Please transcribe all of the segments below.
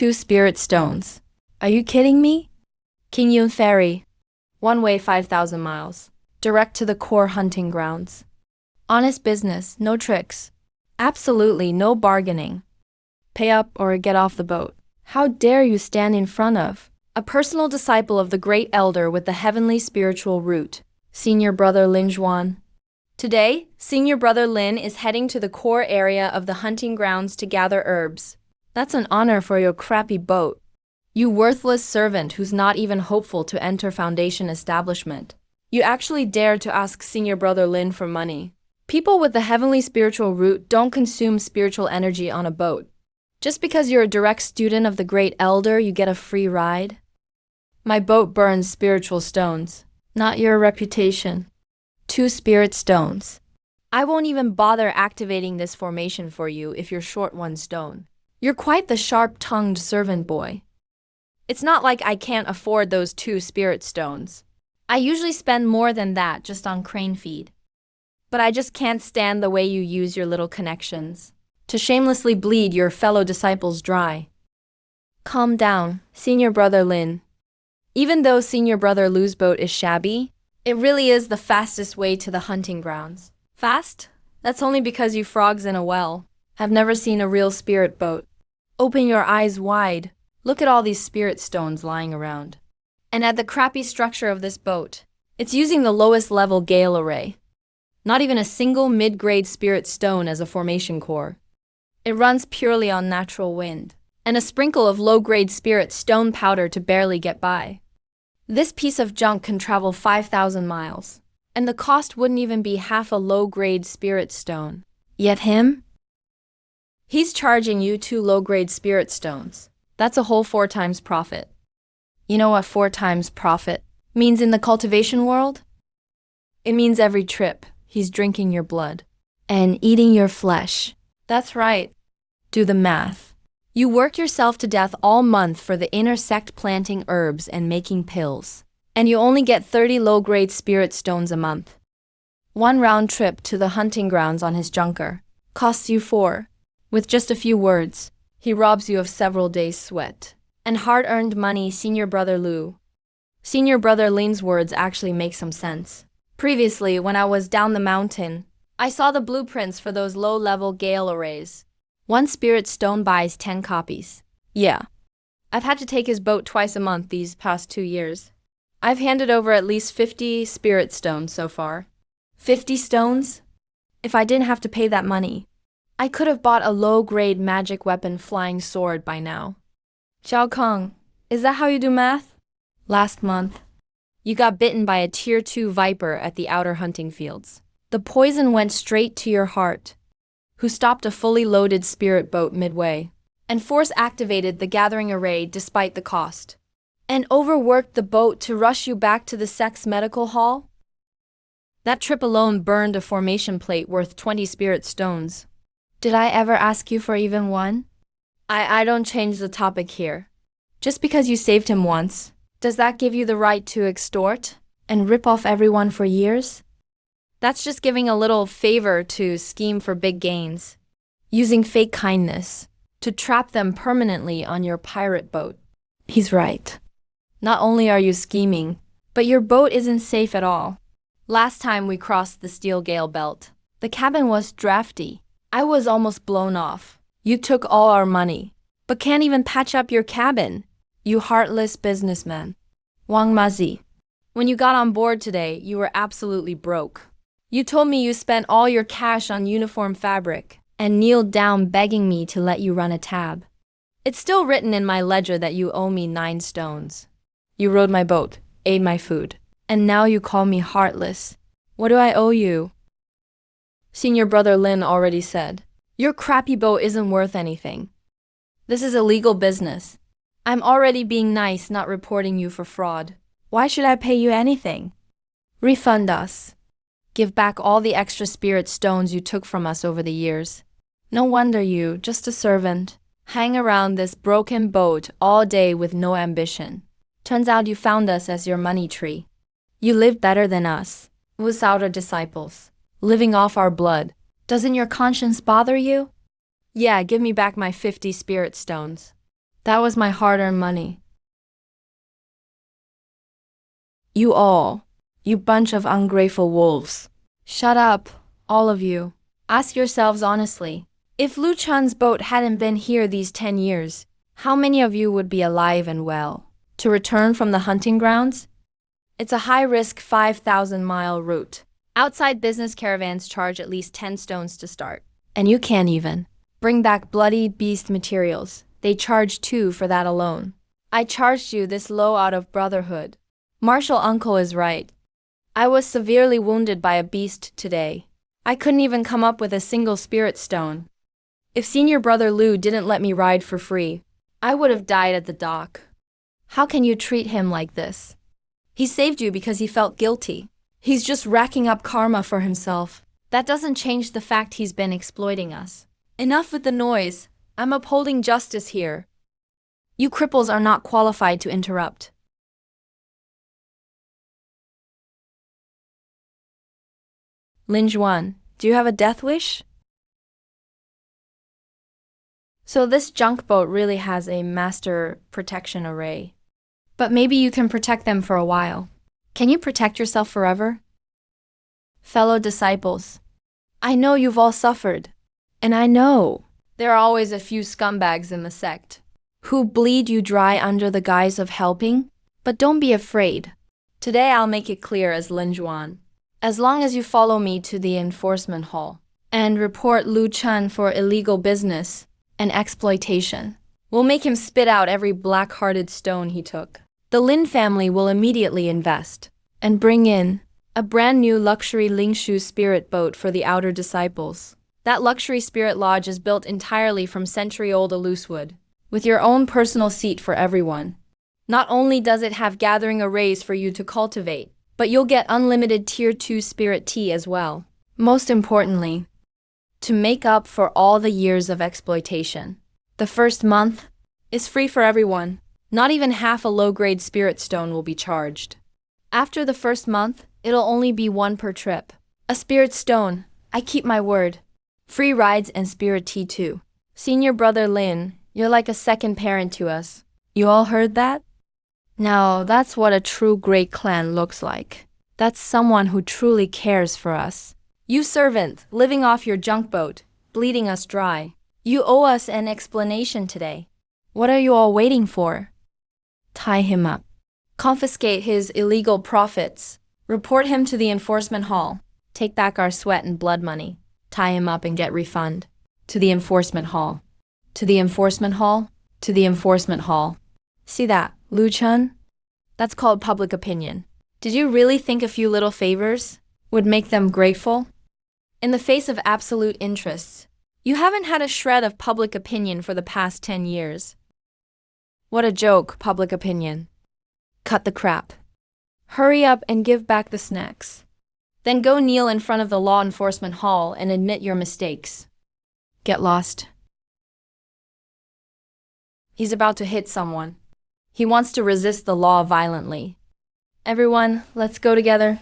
2 spirit stones. Are you kidding me? King Yun Ferry. One way 5,000 miles. Direct to the core hunting grounds. Honest business, no tricks. Absolutely no bargaining. Pay up or get off the boat. How dare you stand in front of a personal disciple of the great elder with the heavenly spiritual root, Senior Brother Lin Zhuan. Today, Senior Brother Lin is heading to the core area of the hunting grounds to gather herbs. That's an honor for your crappy boat. You worthless servant who's not even hopeful to enter Foundation establishment. You actually dared to ask Senior Brother Lin for money. People with the heavenly spiritual root don't consume spiritual energy on a boat. Just because you're a direct student of the great elder, you get a free ride? My boat burns spiritual stones, not your reputation. 2 spirit stones. I won't even bother activating this formation for you if you're short 1 stone. You're quite the sharp-tongued servant boy. It's not like I can't afford those 2 spirit stones. I usually spend more than that just on crane feed. But I just can't stand the way you use your little connections to shamelessly bleed your fellow disciples dry. Calm down, Senior Brother Lin. Even though Senior Brother Lu's boat is shabby, it really is the fastest way to the hunting grounds. Fast? That's only because you frogs in a well have never seen a real spirit boat. Open your eyes wide. Look at all these spirit stones lying around. And at the crappy structure of this boat, it's using the lowest level gale array. Not even a single mid-grade spirit stone as a formation core. It runs purely on natural wind, and a sprinkle of low-grade spirit stone powder to barely get by. This piece of junk can travel 5,000 miles, and the cost wouldn't even be half a low-grade spirit stone. Yet him? He's charging you 2 low-grade spirit stones. That's a whole 4 times profit. You know what 4 times profit means in the cultivation world? It means every trip, he's drinking your blood and eating your flesh. That's right. Do the math. You work yourself to death all month for the intersect planting herbs and making pills, and you only get 30 low-grade spirit stones a month. 1 round trip to the hunting grounds on his junker costs you 4. With just a few words, he robs you of several days' sweat and hard-earned money, Senior Brother Lu. Senior Brother Lin's words actually make some sense. Previously, when I was down the mountain, I saw the blueprints for those low-level gale arrays. 1 spirit stone buys 10 copies. Yeah. I've had to take his boat twice a month these past 2 years. I've handed over at least 50 spirit stones so far. 50 stones? If I didn't have to pay that money, I could have bought a low-grade magic weapon flying sword by now. Xiao Kong, is that how you do math? Last month, you got bitten by a Tier 2 viper at the outer hunting fields. The poison went straight to your heart, who stopped a fully loaded spirit boat midway, and force-activated the gathering array despite the cost, and overworked the boat to rush you back to the sex medical hall? That trip alone burned a formation plate worth 20 spirit stones. Did I ever ask you for even 1? I don't change the topic here. Just because you saved him once, does that give you the right to extort and rip off everyone for years? That's just giving a little favor to scheme for big gains, using fake kindness to trap them permanently on your pirate boat. He's right. Not only are you scheming, but your boat isn't safe at all. Last time we crossed the steel gale belt, the cabin was drafty. I was almost blown off. You took all our money, but can't even patch up your cabin, you heartless businessman. Wang Mazi, when you got on board today, you were absolutely broke. You told me you spent all your cash on uniform fabric and kneeled down begging me to let you run a tab. It's still written in my ledger that you owe me 9 stones. You rowed my boat, ate my food, and now you call me heartless. What do I owe you? Senior Brother Lin already said, your crappy boat isn't worth anything. This is illegal business. I'm already being nice, not reporting you for fraud. Why should I pay you anything? Refund us. Give back all the extra spirit stones you took from us over the years. No wonder you, just a servant, hang around this broken boat all day with no ambition. Turns out you found us as your money tree. You live better than us, without our disciples, living off our blood. Doesn't your conscience bother you? Yeah, give me back my 50 spirit stones. That was my hard-earned money. You bunch of ungrateful wolves. Shut up, all of you. Ask yourselves honestly. If Lu Chun's boat hadn't been here these 10 years, how many of you would be alive and well? To return from the hunting grounds? It's a high-risk 5,000-mile route. Outside business caravans charge at least 10 stones to start. And you can't even bring back bloody beast materials. They charge 2 for that alone. I charged you this low out of brotherhood. Marshal Uncle is right. I was severely wounded by a beast today. I couldn't even come up with a single spirit stone. If Senior Brother Lu didn't let me ride for free, I would have died at the dock. How can you treat him like this? He saved you because he felt guilty. He's just racking up karma for himself. That doesn't change the fact he's been exploiting us. Enough with the noise. I'm upholding justice here. You cripples are not qualified to interrupt. Lin Juan, do you have a death wish? So this junk boat really has a master protection array. But maybe you can protect them for a while. Can you protect yourself forever? Fellow disciples, I know you've all suffered. And I know there are always a few scumbags in the sect who bleed you dry under the guise of helping. But don't be afraid. Today I'll make it clear as Lin Juan. As long as you follow me to the enforcement hall and report Lu Chun for illegal business and exploitation, we'll make him spit out every black-hearted stone he took. The Lin family will immediately invest and bring in a brand new luxury Lingshu spirit boat for the outer disciples. That luxury spirit lodge is built entirely from century-old Alus wood, with your own personal seat for everyone. Not only does it have gathering arrays for you to cultivate, but you'll get unlimited Tier 2 spirit tea as well. Most importantly, to make up for all the years of exploitation, the first month is free for everyone. Not even half a low-grade spirit stone will be charged. After the first month, it'll only be 1 per trip. A spirit stone, I keep my word. Free rides and spirit tea too. Senior Brother Lin, you're like a second parent to us. You all heard that? Now, that's what a true great clan looks like. That's someone who truly cares for us. You servant, living off your junk boat, bleeding us dry. You owe us an explanation today. What are you all waiting for? Tie him up. Confiscate his illegal profits. Report him to the enforcement hall. Take back our sweat and blood money. Tie him up and get refund. To the enforcement hall. To the enforcement hall. To the enforcement hall. See that, Lu Chun? That's called public opinion. Did you really think a few little favors would make them grateful? In the face of absolute interests, you haven't had a shred of public opinion for the past 10 years. What a joke, public opinion. Cut the crap. Hurry up and give back the snacks. Then go kneel in front of the law enforcement hall and admit your mistakes. Get lost. He's about to hit someone. He wants to resist the law violently. Everyone, let's go together.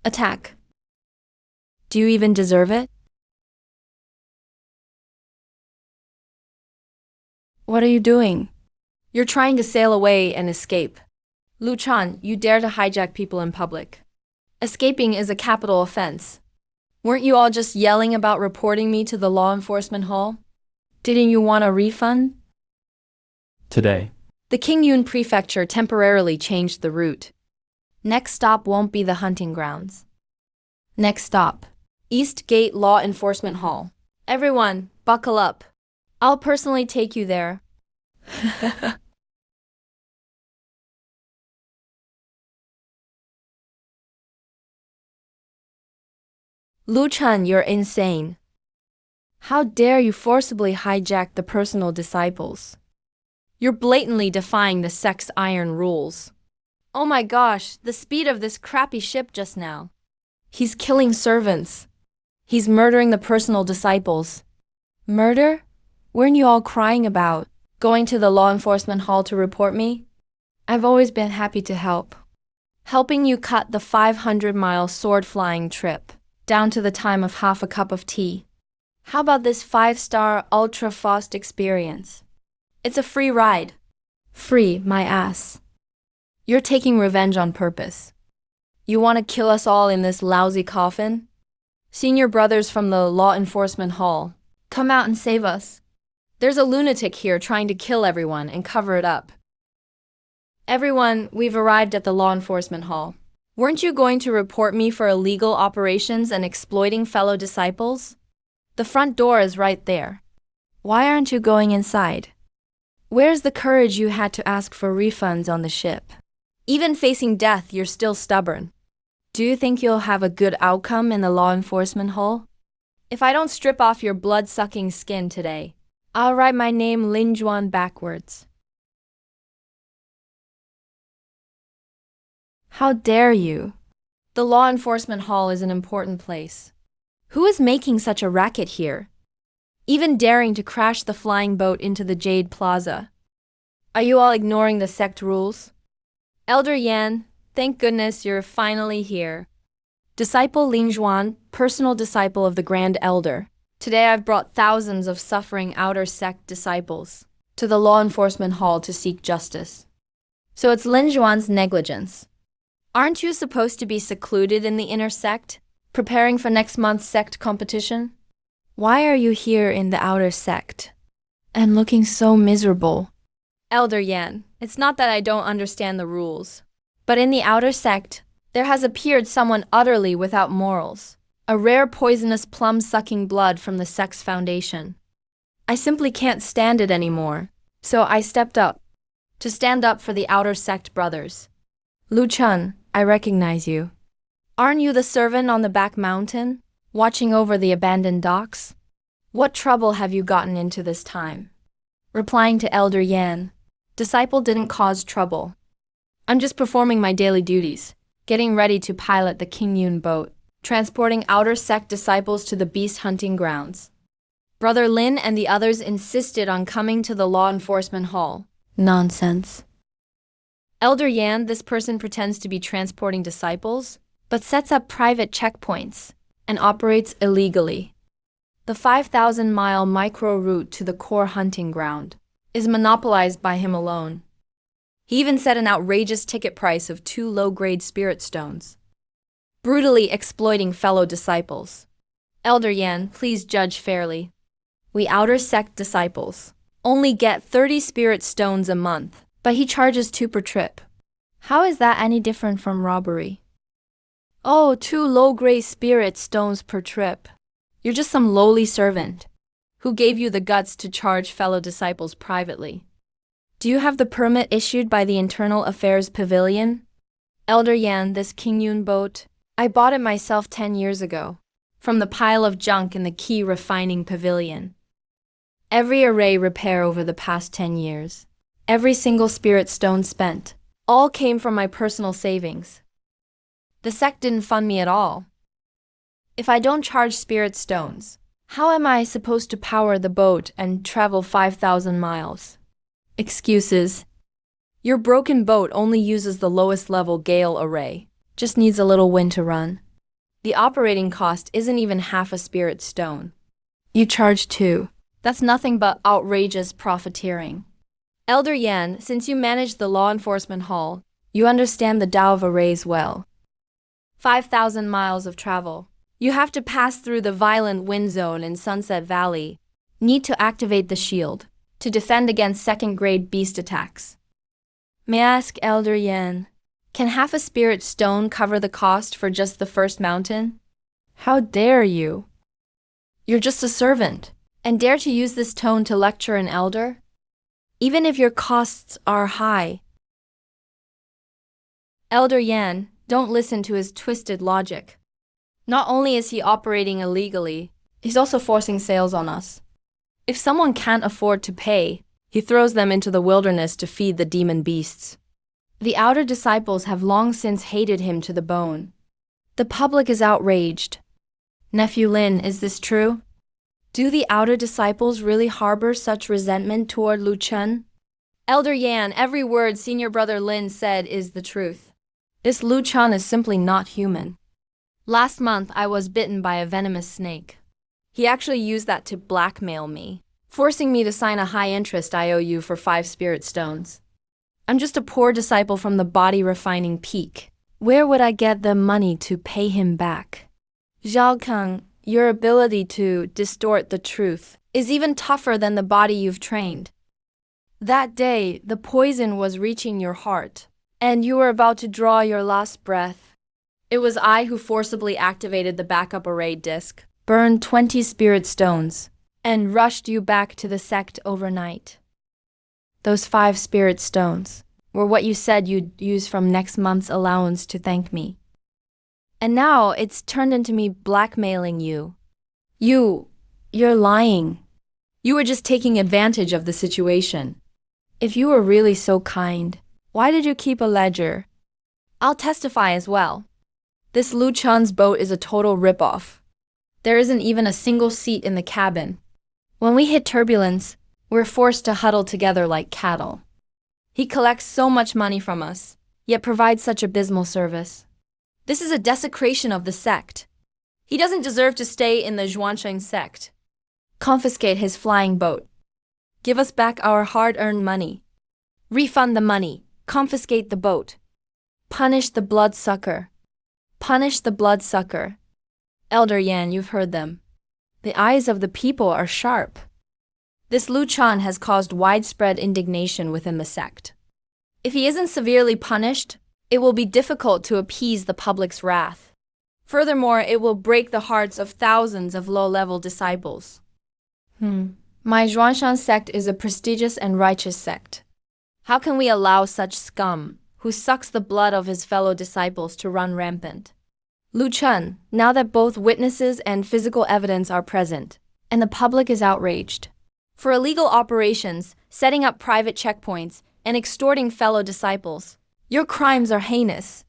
Attack. Do you even deserve it? What are you doing? You're trying to sail away and escape. Lu Chun, you dare to hijack people in public. Escaping is a capital offense. Weren't you all just yelling about reporting me to the law enforcement hall? Didn't you want a refund? Today, The Qingyun Prefecture temporarily changed the route. Next stop won't be the hunting grounds. Next stop, East Gate Law Enforcement Hall. Everyone, buckle up. I'll personally take you there. Lu Chun, you're insane. How dare you forcibly hijack the personal disciples? You're blatantly defying the sect's iron rules. Oh my gosh, the speed of this crappy ship just now. He's killing servants. He's murdering the personal disciples. Murder? Weren't you all crying about going to the law enforcement hall to report me? I've always been happy to help. Helping you cut the 500-mile sword-flying trip down to the time of half a cup of tea. How about this 5-star ultra-fast experience? It's a free ride. Free, my ass. You're taking revenge on purpose. You want to kill us all in this lousy coffin? Senior brothers from the law enforcement hall, come out and save us. There's a lunatic here trying to kill everyone and cover it up. Everyone, we've arrived at the law enforcement hall. Weren't you going to report me for illegal operations and exploiting fellow disciples? The front door is right there. Why aren't you going inside? Where's the courage you had to ask for refunds on the ship? Even facing death, you're still stubborn. Do you think you'll have a good outcome in the law enforcement hall? If I don't strip off your blood-sucking skin today, I'll write my name Lin Juan backwards. How dare you? The law enforcement hall is an important place. Who is making such a racket here? Even daring to crash the flying boat into the Jade Plaza. Are you all ignoring the sect rules? Elder Yan, thank goodness you're finally here. Disciple Lin Juan, personal disciple of the Grand Elder. Today I've brought thousands of suffering outer sect disciples to the law enforcement hall to seek justice. So it's Lin Juan's negligence. Aren't you supposed to be secluded in the inner sect, preparing for next month's sect competition? Why are you here in the outer sect and looking so miserable? Elder Yan, it's not that I don't understand the rules, but in the outer sect, there has appeared someone utterly without morals, a rare poisonous plum-sucking blood from the sect's foundation. I simply can't stand it anymore, so I stepped up to stand up for the outer sect brothers. Lu Chun, I recognize you. Aren't you the servant on the back mountain, watching over the abandoned docks? What trouble have you gotten into this time? Replying to Elder Yan, disciple didn't cause trouble. I'm just performing my daily duties, getting ready to pilot the King Yun boat, transporting outer sect disciples to the beast hunting grounds. Brother Lin and the others insisted on coming to the law enforcement hall. Nonsense. Elder Yan, this person pretends to be transporting disciples, but sets up private checkpoints and operates illegally. The 5,000-mile micro route to the core hunting ground is monopolized by him alone. He even set an outrageous ticket price of 2 low-grade spirit stones, brutally exploiting fellow disciples. Elder Yan, please judge fairly. We outer sect disciples only get 30 spirit stones a month, but he charges 2 per trip. How is that any different from robbery? Oh, 2 low-grade spirit stones per trip. You're just some lowly servant. Who gave you the guts to charge fellow disciples privately? Do you have the permit issued by the Internal Affairs Pavilion? Elder Yan, this King Yun boat, I bought it myself 10 years ago, from the pile of junk in the Key Refining Pavilion. Every array repair over the past 10 years, every single spirit stone spent, all came from my personal savings. The sect didn't fund me at all. If I don't charge spirit stones, how am I supposed to power the boat and travel 5,000 miles? Excuses. Your broken boat only uses the lowest level Gale array, just needs a little wind to run. The operating cost isn't even half a spirit stone. You charge 2. That's nothing but outrageous profiteering. Elder Yan, since you manage the law enforcement hall, you understand the Tao of arrays well. 5,000 miles of travel. You have to pass through the violent wind zone in Sunset Valley. Need to activate the shield to defend against second-grade beast attacks. May I ask, Elder Yan, can half a spirit stone cover the cost for just the first mountain? How dare you? You're just a servant, and dare to use this tone to lecture an elder? Even if your costs are high. Elder Yan, don't listen to his twisted logic. Not only is he operating illegally, he's also forcing sales on us. If someone can't afford to pay, he throws them into the wilderness to feed the demon beasts. The outer disciples have long since hated him to the bone. The public is outraged. Nephew Lin, is this true? Do the outer disciples really harbor such resentment toward Lu Chun? Elder Yan, every word Senior Brother Lin said is the truth. This Lu Chun is simply not human. Last month, I was bitten by a venomous snake. He actually used that to blackmail me. forcing me to sign a high-interest IOU for 5 spirit stones. I'm just a poor disciple from the body-refining peak. Where would I get the money to pay him back? Zhao Keng, your ability to distort the truth is even tougher than the body you've trained. That day, the poison was reaching your heart, and you were about to draw your last breath. It was I who forcibly activated the backup array disk, burned 20 spirit stones, and rushed you back to the sect overnight. Those 5 spirit stones were what you said you'd use from next month's allowance to thank me. And now it's turned into me blackmailing you. You're lying. You were just taking advantage of the situation. If you were really so kind, why did you keep a ledger? I'll testify as well. This Lu Chun's boat is a total ripoff. There isn't even a single seat in the cabin. When we hit turbulence, we're forced to huddle together like cattle. He collects so much money from us, yet provides such abysmal service. This is a desecration of the sect. He doesn't deserve to stay in the Zhuangsheng sect. Confiscate his flying boat. Give us back our hard-earned money. Refund the money. Confiscate the boat. Punish the bloodsucker. Punish the bloodsucker. Elder Yan, you've heard them. The eyes of the people are sharp. This Lu Chan has caused widespread indignation within the sect. If he isn't severely punished, it will be difficult to appease the public's wrath. Furthermore, it will break the hearts of thousands of low-level disciples. My Zhuangshan sect is a prestigious and righteous sect. How can we allow such scum, who sucks the blood of his fellow disciples, to run rampant? Lu Chun, now that both witnesses and physical evidence are present, and the public is outraged, for illegal operations, setting up private checkpoints, and extorting fellow disciples, your crimes are heinous.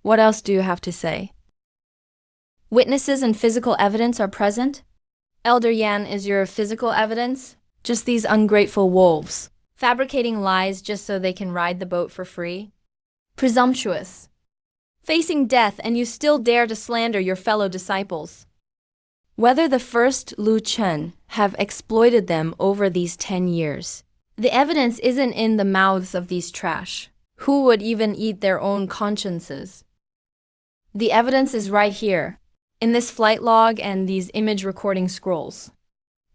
What else do you have to say? Witnesses and physical evidence are present? Elder Yan is your physical evidence? Just these ungrateful wolves, fabricating lies just so they can ride the boat for free? Presumptuous. Facing death and you still dare to slander your fellow disciples. Whether the first Lu Chen have exploited them over these 10 years, the evidence isn't in the mouths of these trash. Who would even eat their own consciences? The evidence is right here, in this flight log and these image recording scrolls.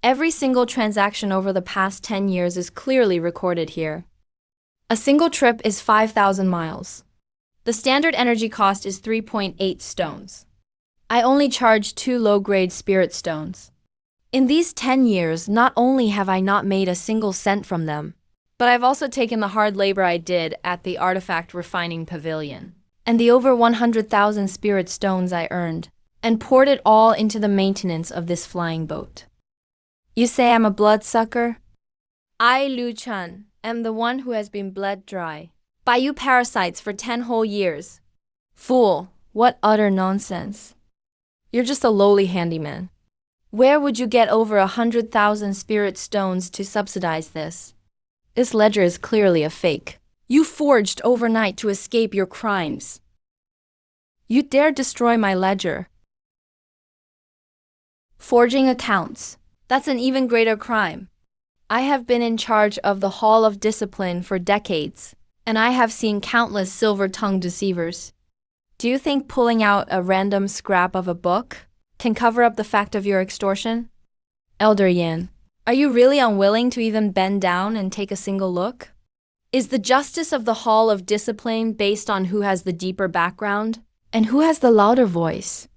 Every single transaction over the past 10 years is clearly recorded here. A single trip is 5,000 miles. The standard energy cost is 3.8 stones. I only charge 2 low-grade spirit stones. In these 10 years, not only have I not made a single cent from them, but I've also taken the hard labor I did at the artifact refining pavilion, and the over 100,000 spirit stones I earned, and poured it all into the maintenance of this flying boat. You say I'm a bloodsucker? I, Lu Chun, am the one who has been bled dry by you parasites for 10 whole years. Fool, what utter nonsense. You're just a lowly handyman. Where would you get over 100,000 spirit stones to subsidize this? This ledger is clearly a fake. You forged overnight to escape your crimes. You dare destroy my ledger. Forging accounts. That's an even greater crime. I have been in charge of the Hall of Discipline for decades, and I have seen countless silver-tongued deceivers. Do you think pulling out a random scrap of a book can cover up the fact of your extortion? Elder Yan, are you really unwilling to even bend down and take a single look? Is the justice of the Hall of Discipline based on who has the deeper background and who has the louder voice?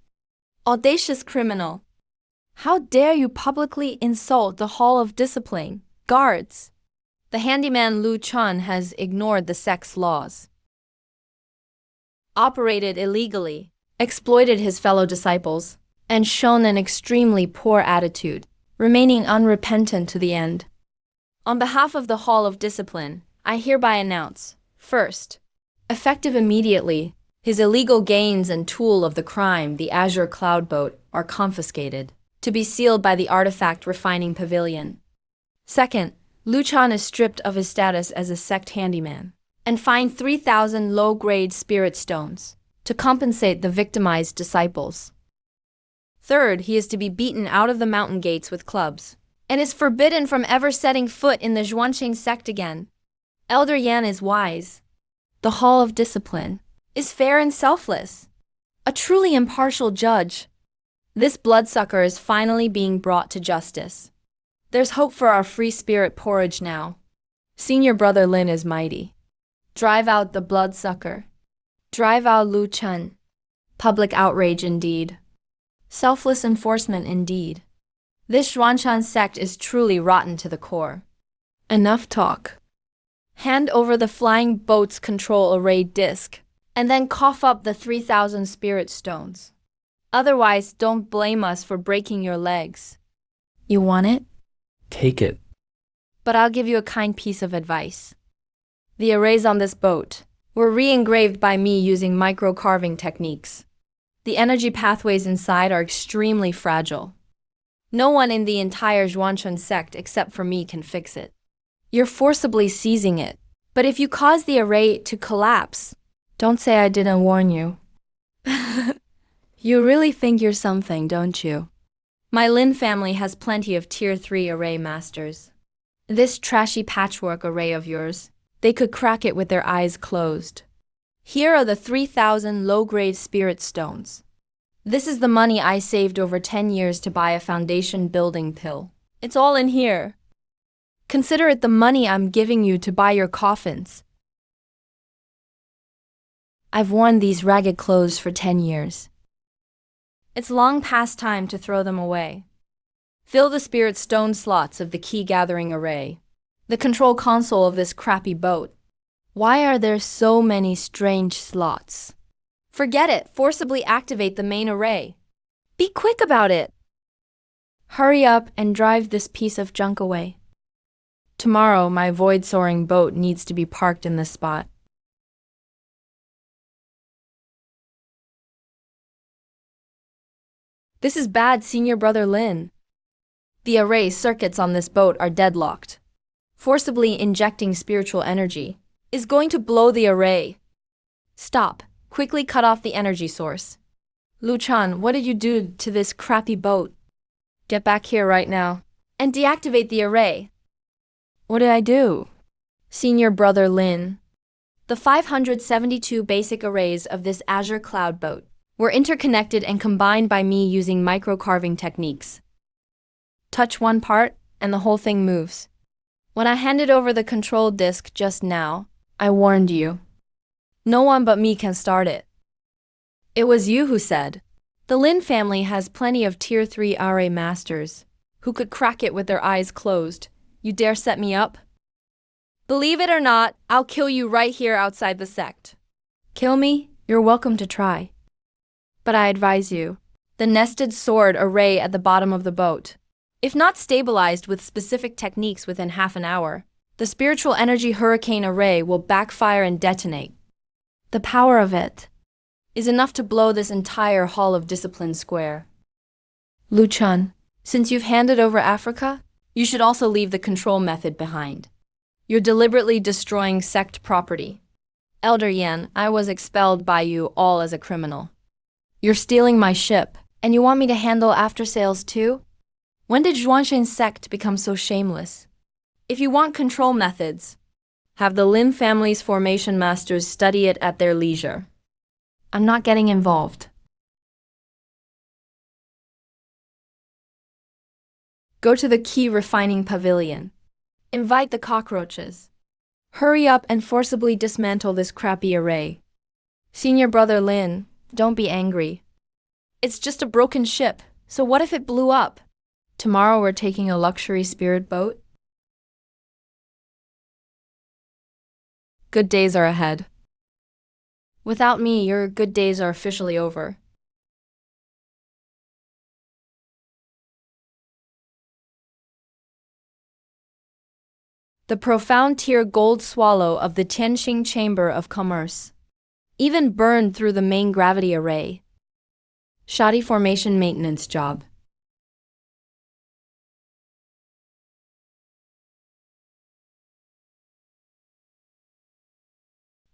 Audacious criminal! How dare you publicly insult the Hall of Discipline? Guards! The handyman Lu Chun has ignored the sect's laws, operated illegally, exploited his fellow disciples, and shown an extremely poor attitude, remaining unrepentant to the end. On behalf of the Hall of Discipline, I hereby announce, first, effective immediately, his illegal gains and tool of the crime, the Azure Cloud Boat, are confiscated, to be sealed by the Artifact Refining Pavilion. Second, Lu Chan is stripped of his status as a sect handyman, and fined 3,000 low-grade spirit stones, to compensate the victimized disciples. Third, he is to be beaten out of the mountain gates with clubs, and is forbidden from ever setting foot in the Zhuanqing sect again. Elder Yan is wise. The Hall of Discipline is fair and selfless. A truly impartial judge. This bloodsucker is finally being brought to justice. There's hope for our free spirit porridge now. Senior brother Lin is mighty. Drive out the bloodsucker. Drive out Lu Chen. Public outrage indeed. Selfless enforcement indeed. This Zhuanshan sect is truly rotten to the core. Enough talk. Hand over the flying boat's control array disk, and then cough up the 3,000 spirit stones. Otherwise, don't blame us for breaking your legs. You want it? Take it. But I'll give you a kind piece of advice. The arrays on this boat were re-engraved by me using micro-carving techniques. The energy pathways inside are extremely fragile. No one in the entire Zhuanshan sect except for me can fix it. You're forcibly seizing it, but if you cause the array to collapse, don't say I didn't warn you. You really think you're something, don't you? My Lin family has plenty of Tier 3 array masters. This trashy patchwork array of yours, they could crack it with their eyes closed. Here are the 3,000 low-grade spirit stones. This is the money I saved over 10 years to buy a foundation building pill. It's all in here. Consider it the money I'm giving you to buy your coffins. I've worn these ragged clothes for 10 years. It's long past time to throw them away. Fill the spirit stone slots of the key gathering array, the control console of this crappy boat. Why are there so many strange slots? Forget it, forcibly activate the main array. Be quick about it. Hurry up and drive this piece of junk away. Tomorrow, my void-soaring boat needs to be parked in this spot. This is bad, Senior Brother Lin. The array circuits on this boat are deadlocked. Forcibly injecting spiritual energy is going to blow the array. Stop. Quickly cut off the energy source. Lu Chan, what did you do to this crappy boat? Get back here right now and deactivate the array. What did I do? Senior Brother Lin. The 572 basic arrays of this Azure Cloud boat were interconnected and combined by me using micro-carving techniques. Touch one part, and the whole thing moves. When I handed over the control disk just now, I warned you. No one but me can start it. It was you who said, the Lin family has plenty of Tier 3 RA masters who could crack it with their eyes closed. You dare set me up? Believe it or not, I'll kill you right here outside the sect. Kill me? You're welcome to try. But I advise you, the nested sword array at the bottom of the boat, if not stabilized with specific techniques within half an hour, the spiritual energy hurricane array will backfire and detonate. The power of it is enough to blow this entire Hall of Discipline square. Lu Chun, since you've handed over Africa, you should also leave the control method behind. You're deliberately destroying sect property. Elder Yan, I was expelled by you all as a criminal. You're stealing my ship, and you want me to handle after-sales too? When did Zhuanshan sect become so shameless? If you want control methods, have the Lin family's formation masters study it at their leisure. I'm not getting involved. Go to the key refining pavilion. Invite the cockroaches. Hurry up and forcibly dismantle this crappy array. Senior Brother Lin, don't be angry. It's just a broken ship, so what if it blew up? Tomorrow we're taking a luxury spirit boat? Good days are ahead. Without me, your good days are officially over. The profound tier gold swallow of the Tianxing Chamber of Commerce. Even burned through the main gravity array. Shoddy formation maintenance job.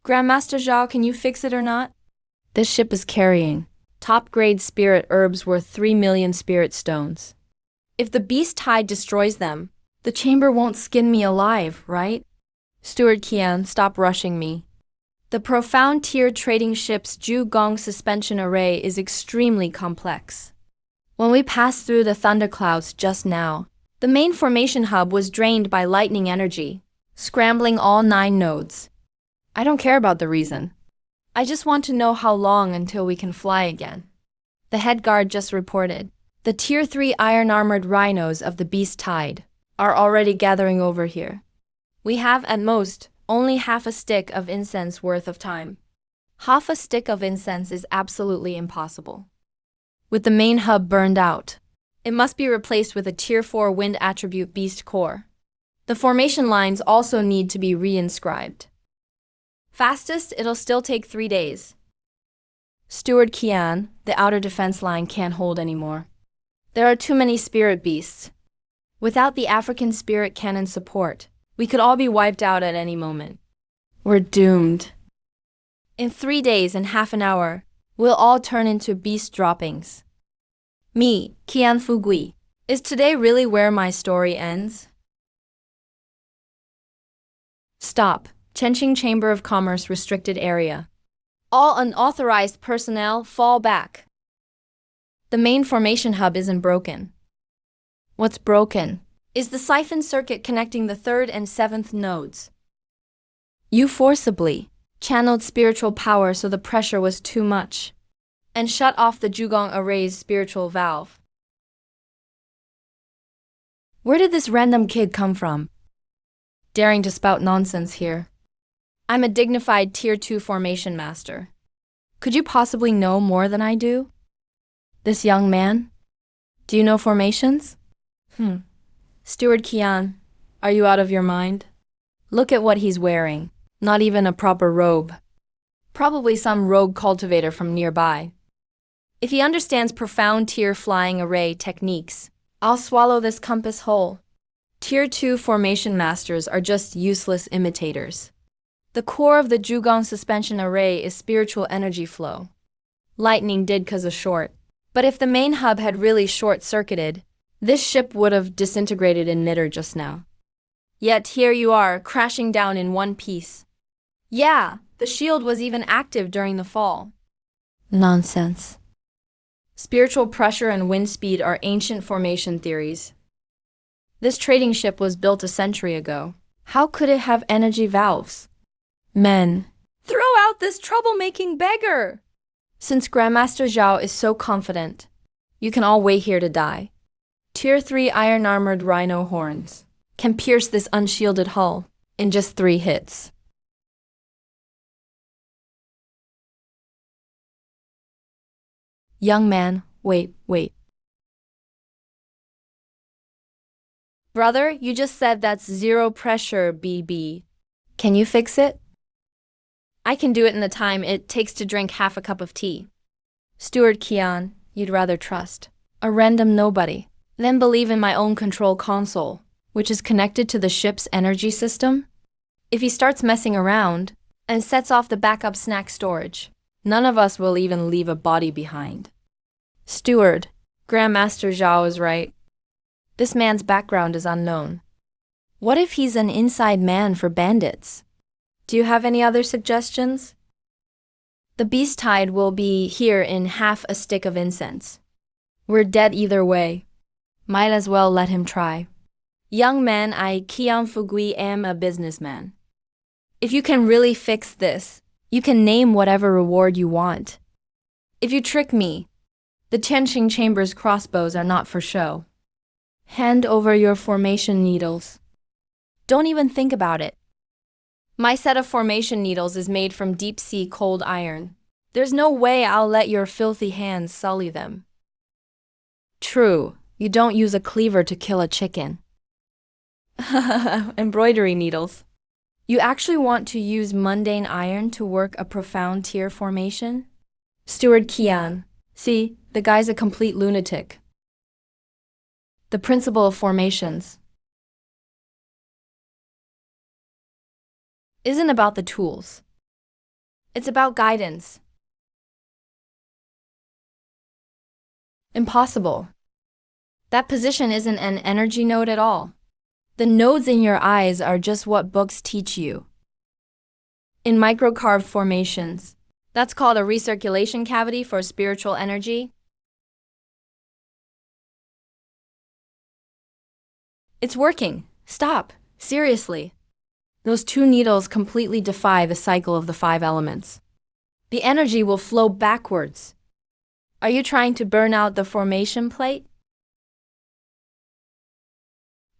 Grandmaster Zhao, can you fix it or not? This ship is carrying top-grade spirit herbs worth 3 million spirit stones. If the beast tide destroys them, the chamber won't skin me alive, right? Steward Qian, stop rushing me. The profound tier trading ship's Zhugong suspension array is extremely complex. When we passed through the thunderclouds just now, the main formation hub was drained by lightning energy, scrambling all 9 nodes. I don't care about the reason. I just want to know how long until we can fly again. The head guard just reported. The Tier 3 iron-armored rhinos of the Beast Tide are already gathering over here. We have, at most, only half a stick of incense worth of time. Half a stick of incense is absolutely impossible. With the main hub burned out, it must be replaced with a Tier 4 wind attribute beast core. The formation lines also need to be reinscribed. Fastest, it'll still take 3 days. Steward Qian, the outer defense line can't hold anymore. There are too many spirit beasts. Without the African spirit cannon support, we could all be wiped out at any moment. We're doomed. In 3 days and half an hour, we'll all turn into beast droppings. Me, Qian Fugui. Is today really where my story ends? Stop. Chenqing Chamber of Commerce Restricted Area. All unauthorized personnel fall back. The main formation hub isn't broken. What's broken is the siphon circuit connecting the 3rd and 7th nodes. You forcibly channeled spiritual power so the pressure was too much, and shut off the Zhugong array's spiritual valve. Where did this random kid come from? Daring to spout nonsense here. I'm a dignified Tier 2 formation master. Could you possibly know more than I do? This young man? Do you know formations? Steward Qian, are you out of your mind? Look at what he's wearing. Not even a proper robe. Probably some rogue cultivator from nearby. If he understands profound tier flying array techniques, I'll swallow this compass whole. Tier 2 formation masters are just useless imitators. The core of the Zhugong suspension array is spiritual energy flow. Lightning did cause a short. But if the main hub had really short-circuited, this ship would have disintegrated in midair just now. Yet here you are, crashing down in one piece. Yeah, the shield was even active during the fall. Nonsense. Spiritual pressure and wind speed are ancient formation theories. This trading ship was built a century ago. How could it have energy valves? Men, throw out this troublemaking beggar! Since Grandmaster Zhao is so confident, you can all wait here to die. Tier 3 iron-armored rhino horns can pierce this unshielded hull in just 3 hits. Young man, wait. Brother, you just said that's zero pressure, BB. Can you fix it? I can do it in the time it takes to drink half a cup of tea. Steward Qian, you'd rather trust a random nobody than believe in my own control console, which is connected to the ship's energy system? If he starts messing around and sets off the backup snack storage, none of us will even leave a body behind. Steward, Grandmaster Zhao is right. This man's background is unknown. What if he's an inside man for bandits? Do you have any other suggestions? The beast tide will be here in half a stick of incense. We're dead either way. Might as well let him try. Young man, I Qian Fugui am a businessman. If you can really fix this, you can name whatever reward you want. If you trick me, the Chenqing Chamber's crossbows are not for show. Hand over your formation needles. Don't even think about it. My set of formation needles is made from deep-sea cold iron. There's no way I'll let your filthy hands sully them. True, you don't use a cleaver to kill a chicken. Embroidery needles. You actually want to use mundane iron to work a profound tier formation? Steward Qian. See, the guy's a complete lunatic. The principle of formations isn't about the tools. It's about guidance. Impossible. That position isn't an energy node at all. The nodes in your eyes are just what books teach you. In microcarved formations, that's called a recirculation cavity for spiritual energy. It's working. Stop. Seriously. Those two needles completely defy the cycle of the five elements. The energy will flow backwards. Are you trying to burn out the formation plate?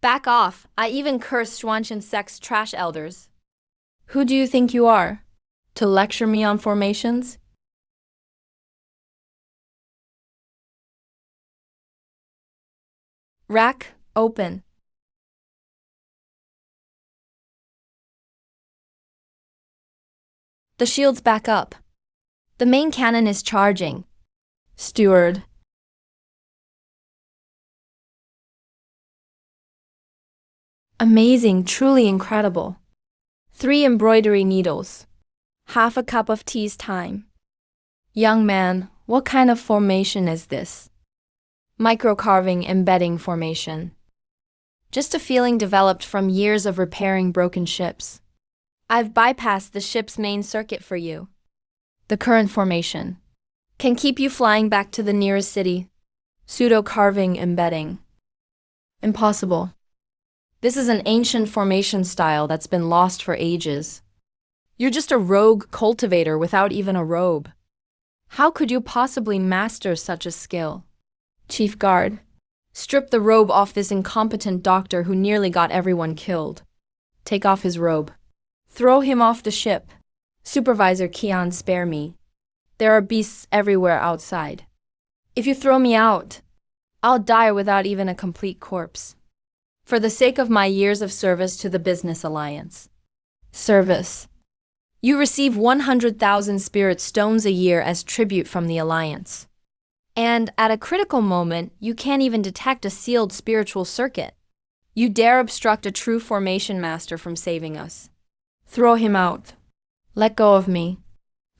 Back off. I even curse Schwanchen sex trash elders. Who do you think you are? To lecture me on formations? Rack, open. The shield's back up. The main cannon is charging. Steward. Amazing, truly incredible. 3 embroidery needles. Half a cup of tea's time. Young man, what kind of formation is this? Microcarving embedding formation. Just a feeling developed from years of repairing broken ships. I've bypassed the ship's main circuit for you. The current formation can keep you flying back to the nearest city. Pseudo-carving embedding. Impossible. This is an ancient formation style that's been lost for ages. You're just a rogue cultivator without even a robe. How could you possibly master such a skill? Chief Guard, strip the robe off this incompetent doctor who nearly got everyone killed. Take off his robe. Throw him off the ship. Supervisor Kian, spare me. There are beasts everywhere outside. If you throw me out, I'll die without even a complete corpse. For the sake of my years of service to the Business Alliance. Service. You receive 100,000 spirit stones a year as tribute from the Alliance. And at a critical moment, you can't even detect a sealed spiritual circuit. You dare obstruct a true formation master from saving us. Throw him out. Let go of me.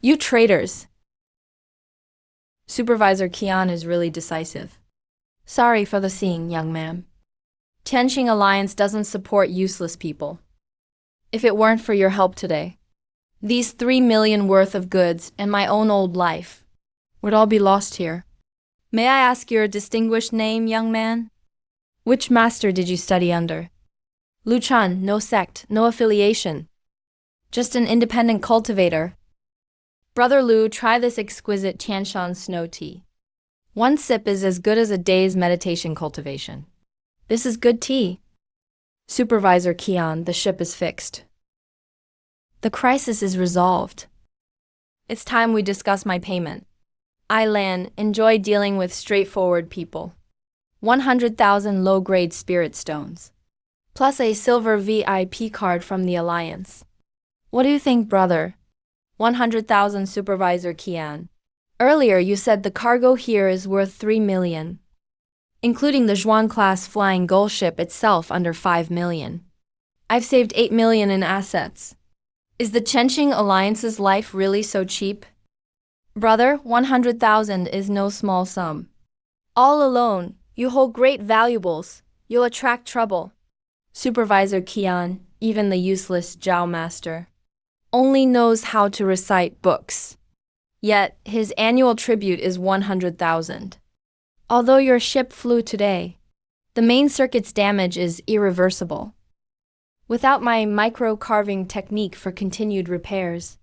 You traitors. Supervisor Kian is really decisive. Sorry for the scene, young man. Tianqing Alliance doesn't support useless people. If it weren't for your help today, these 3 million worth of goods and my own old life would all be lost here. May I ask your distinguished name, young man? Which master did you study under? Lu Chan, no sect, no affiliation. Just an independent cultivator. Brother Lu, try this exquisite Tianshan snow tea. 1 sip is as good as a day's meditation cultivation. This is good tea. Supervisor Kian, the ship is fixed. The crisis is resolved. It's time we discuss my payment. I, Lan, enjoy dealing with straightforward people. 100,000 low-grade spirit stones. Plus a silver VIP card from the Alliance. What do you think, brother? 100,000 Supervisor Kian. Earlier you said the cargo here is worth 3 million. Including the Zhuan-class flying gull ship itself under 5 million. I've saved 8 million in assets. Is the Chenqing Alliance's life really so cheap? Brother, 100,000 is no small sum. All alone, you hold great valuables. You'll attract trouble. Supervisor Kian, even the useless Zhao master, only knows how to recite books. Yet, his annual tribute is 100,000. Although your ship flew today, the main circuit's damage is irreversible. Without my micro-carving technique for continued repairs,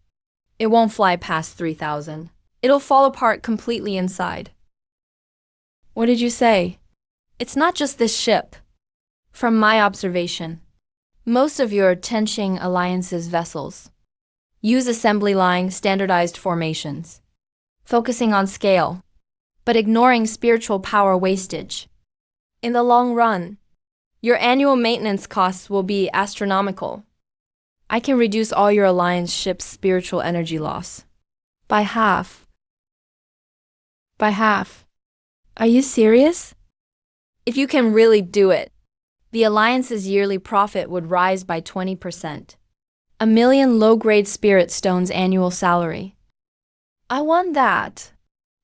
it won't fly past 3,000. It'll fall apart completely inside. What did you say? It's not just this ship. From my observation, most of your Chenqing Alliance's vessels use assembly line standardized formations, focusing on scale, but ignoring spiritual power wastage. In the long run, your annual maintenance costs will be astronomical. I can reduce all your Alliance ships' spiritual energy loss by half. By half. Are you serious? If you can really do it, the Alliance's yearly profit would rise by 20%. 1 million low-grade spirit stones annual salary. I want that.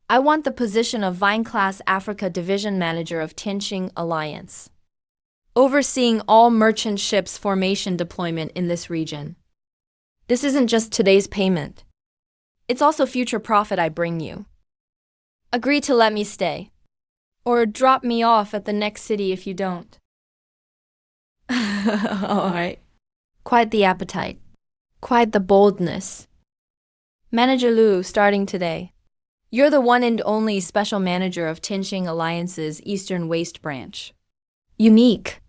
I want the position of Vine-class Africa Division Manager of Tianqing Alliance, overseeing all merchant ships formation deployment in this region. This isn't just today's payment. It's also future profit I bring you. Agree to let me stay. Or drop me off at the next city if you don't. All right. Quite the appetite. Quite the boldness. Manager Liu, starting today. You're the one and only special manager of Tianqing Alliance's Eastern Waste Branch. Unique.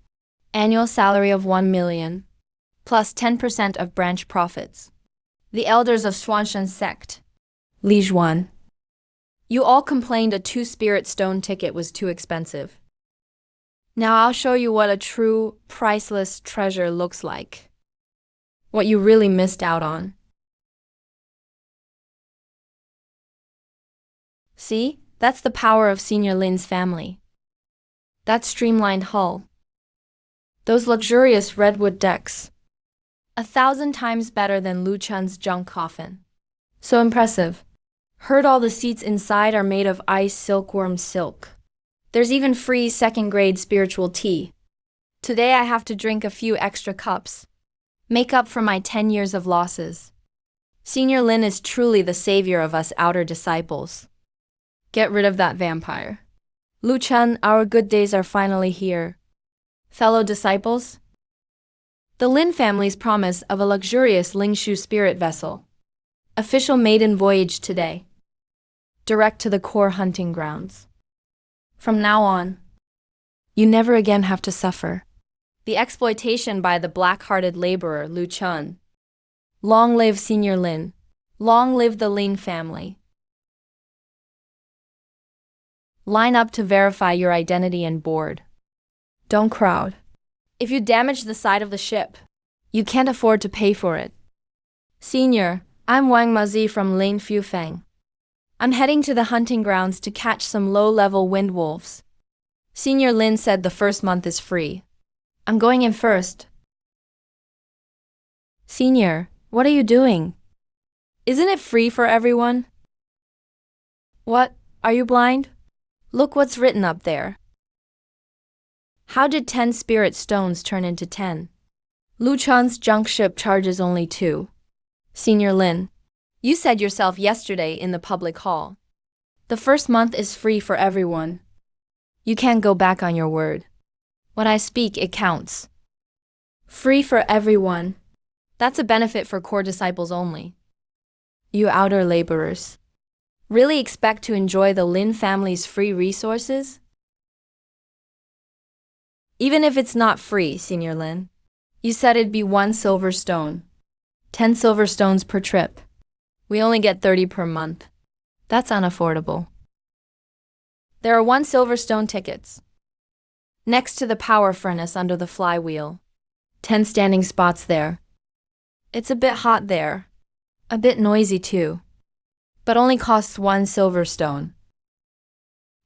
Annual salary of 1 million. Plus 10% of branch profits. The elders of Swanshan sect. Li Zhuan. You all complained a 2-spirit stone ticket was too expensive. Now I'll show you what a true, priceless treasure looks like. What you really missed out on. See, that's the power of Senior Lin's family. That streamlined hull. Those luxurious redwood decks. 1,000 times better than Lu Chun's junk coffin. So impressive. Heard all the seats inside are made of ice silkworm silk. There's even free second-grade spiritual tea. Today I have to drink a few extra cups. Make up for my 10 years of losses. Senior Lin is truly the savior of us outer disciples. Get rid of that vampire. Lu Chun, our good days are finally here. Fellow disciples? The Lin family's promise of a luxurious Lingshu spirit vessel. Official maiden voyage today. Direct to the core hunting grounds. From now on, you never again have to suffer the exploitation by the black-hearted laborer Lu Chun. Long live Senior Lin. Long live the Lin family. Line up to verify your identity and board. Don't crowd. If you damage the side of the ship, you can't afford to pay for it. Senior, I'm Wang Mazi from Lin Fufeng. I'm heading to the hunting grounds to catch some low-level wind wolves. Senior Lin said the first month is free. I'm going in first. Senior, what are you doing? Isn't it free for everyone? What, are you blind? Look what's written up there. How did 10 spirit stones turn into 10? Lu Chun's junk ship charges only 2. Senior Lin, you said yourself yesterday in the public hall. The first month is free for everyone. You can't go back on your word. When I speak, it counts. Free for everyone. That's a benefit for core disciples only. You outer laborers. Really expect to enjoy the Lin family's free resources? Even if it's not free, Senior Lin. You said it'd be 1 silver stone. 10 silver stones per trip. We only get 30 per month. That's unaffordable. There are 1 silver stone tickets. Next to the power furnace under the flywheel. 10 standing spots there. It's a bit hot there. A bit noisy too. But only costs 1 silver stone.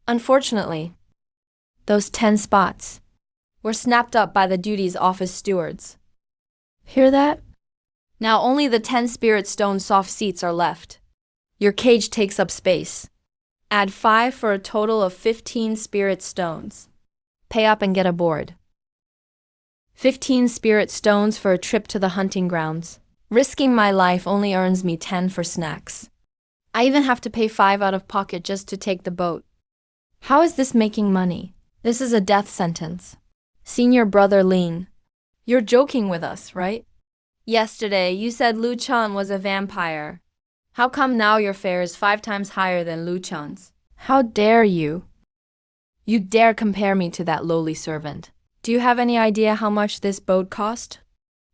Unfortunately, those 10 spots were snapped up by the duties office stewards. Hear that? Now only the 10 spirit stone soft seats are left. Your cage takes up space. Add 5 for a total of 15 spirit stones. Pay up and get aboard. 15 spirit stones for a trip to the hunting grounds. Risking my life only earns me 10 for snacks. I even have to pay 5 out of pocket just to take the boat. How is this making money? This is a death sentence. Senior brother Lin, you're joking with us, right? Yesterday, you said Lu Chun was a vampire. How come now your fare is 5 times higher than Lu Chun's? How dare you? You dare compare me to that lowly servant. Do you have any idea how much this boat cost?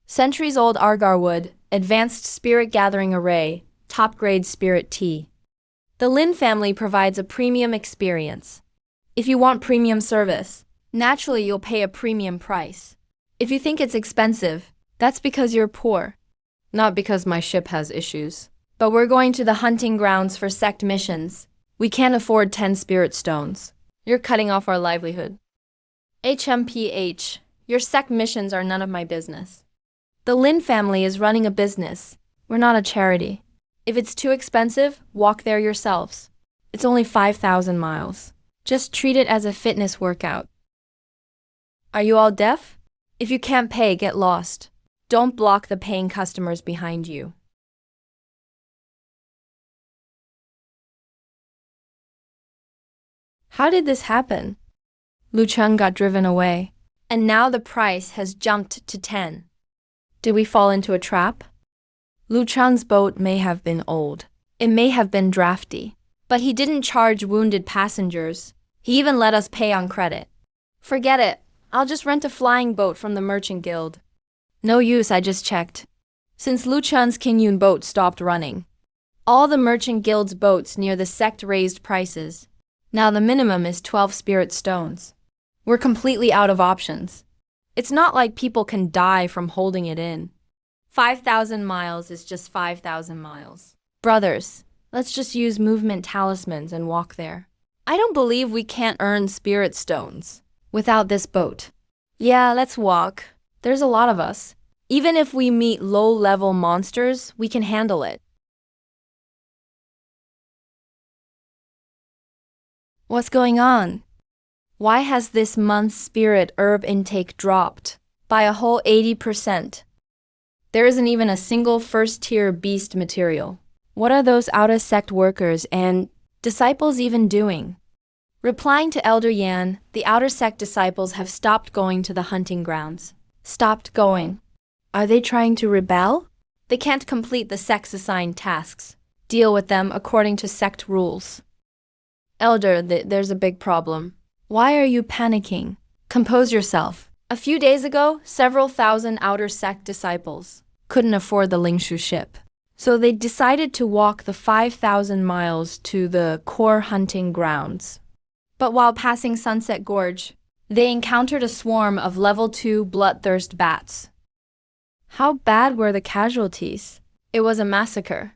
Centuries-old agar wood, advanced spirit gathering array, top-grade spirit tea. The Lin family provides a premium experience. If you want premium service, naturally you'll pay a premium price. If you think it's expensive, that's because you're poor. Not because my ship has issues. But we're going to the hunting grounds for sect missions. We can't afford 10 spirit stones. You're cutting off our livelihood. HMPH, your sect missions are none of my business. The Lin family is running a business. We're not a charity. If it's too expensive, walk there yourselves. It's only 5,000 miles. Just treat it as a fitness workout. Are you all deaf? If you can't pay, get lost. Don't block the paying customers behind you. How did this happen? Lu Cheng got driven away, and now the price has jumped to 10. Did we fall into a trap? Lu Cheng's boat may have been old. It may have been drafty. But he didn't charge wounded passengers. He even let us pay on credit. Forget it. I'll just rent a flying boat from the Merchant Guild. No use, I just checked. Since Lu Cheng's Qingyun boat stopped running, all the Merchant Guild's boats near the sect raised prices. Now the minimum is 12 spirit stones. We're completely out of options. It's not like people can die from holding it in. 5,000 miles is just 5,000 miles. Brothers, let's just use movement talismans and walk there. I don't believe we can't earn spirit stones without this boat. Yeah, let's walk. There's a lot of us. Even if we meet low-level monsters, we can handle it. What's going on? Why has this month's spirit herb intake dropped by a whole 80%? There isn't even a single first-tier beast material. What are those outer sect workers and disciples even doing? Replying to Elder Yan, the outer sect disciples have stopped going to the hunting grounds. Stopped going. Are they trying to rebel? They can't complete the sect's-assigned tasks. Deal with them according to sect rules. Elder, there's a big problem. Why are you panicking? Compose yourself. A few days ago, several thousand outer sect disciples couldn't afford the Lingshu ship. So they decided to walk the 5,000 miles to the core hunting grounds. But while passing Sunset Gorge, they encountered a swarm of level 2 bloodthirst bats. How bad were the casualties? It was a massacre.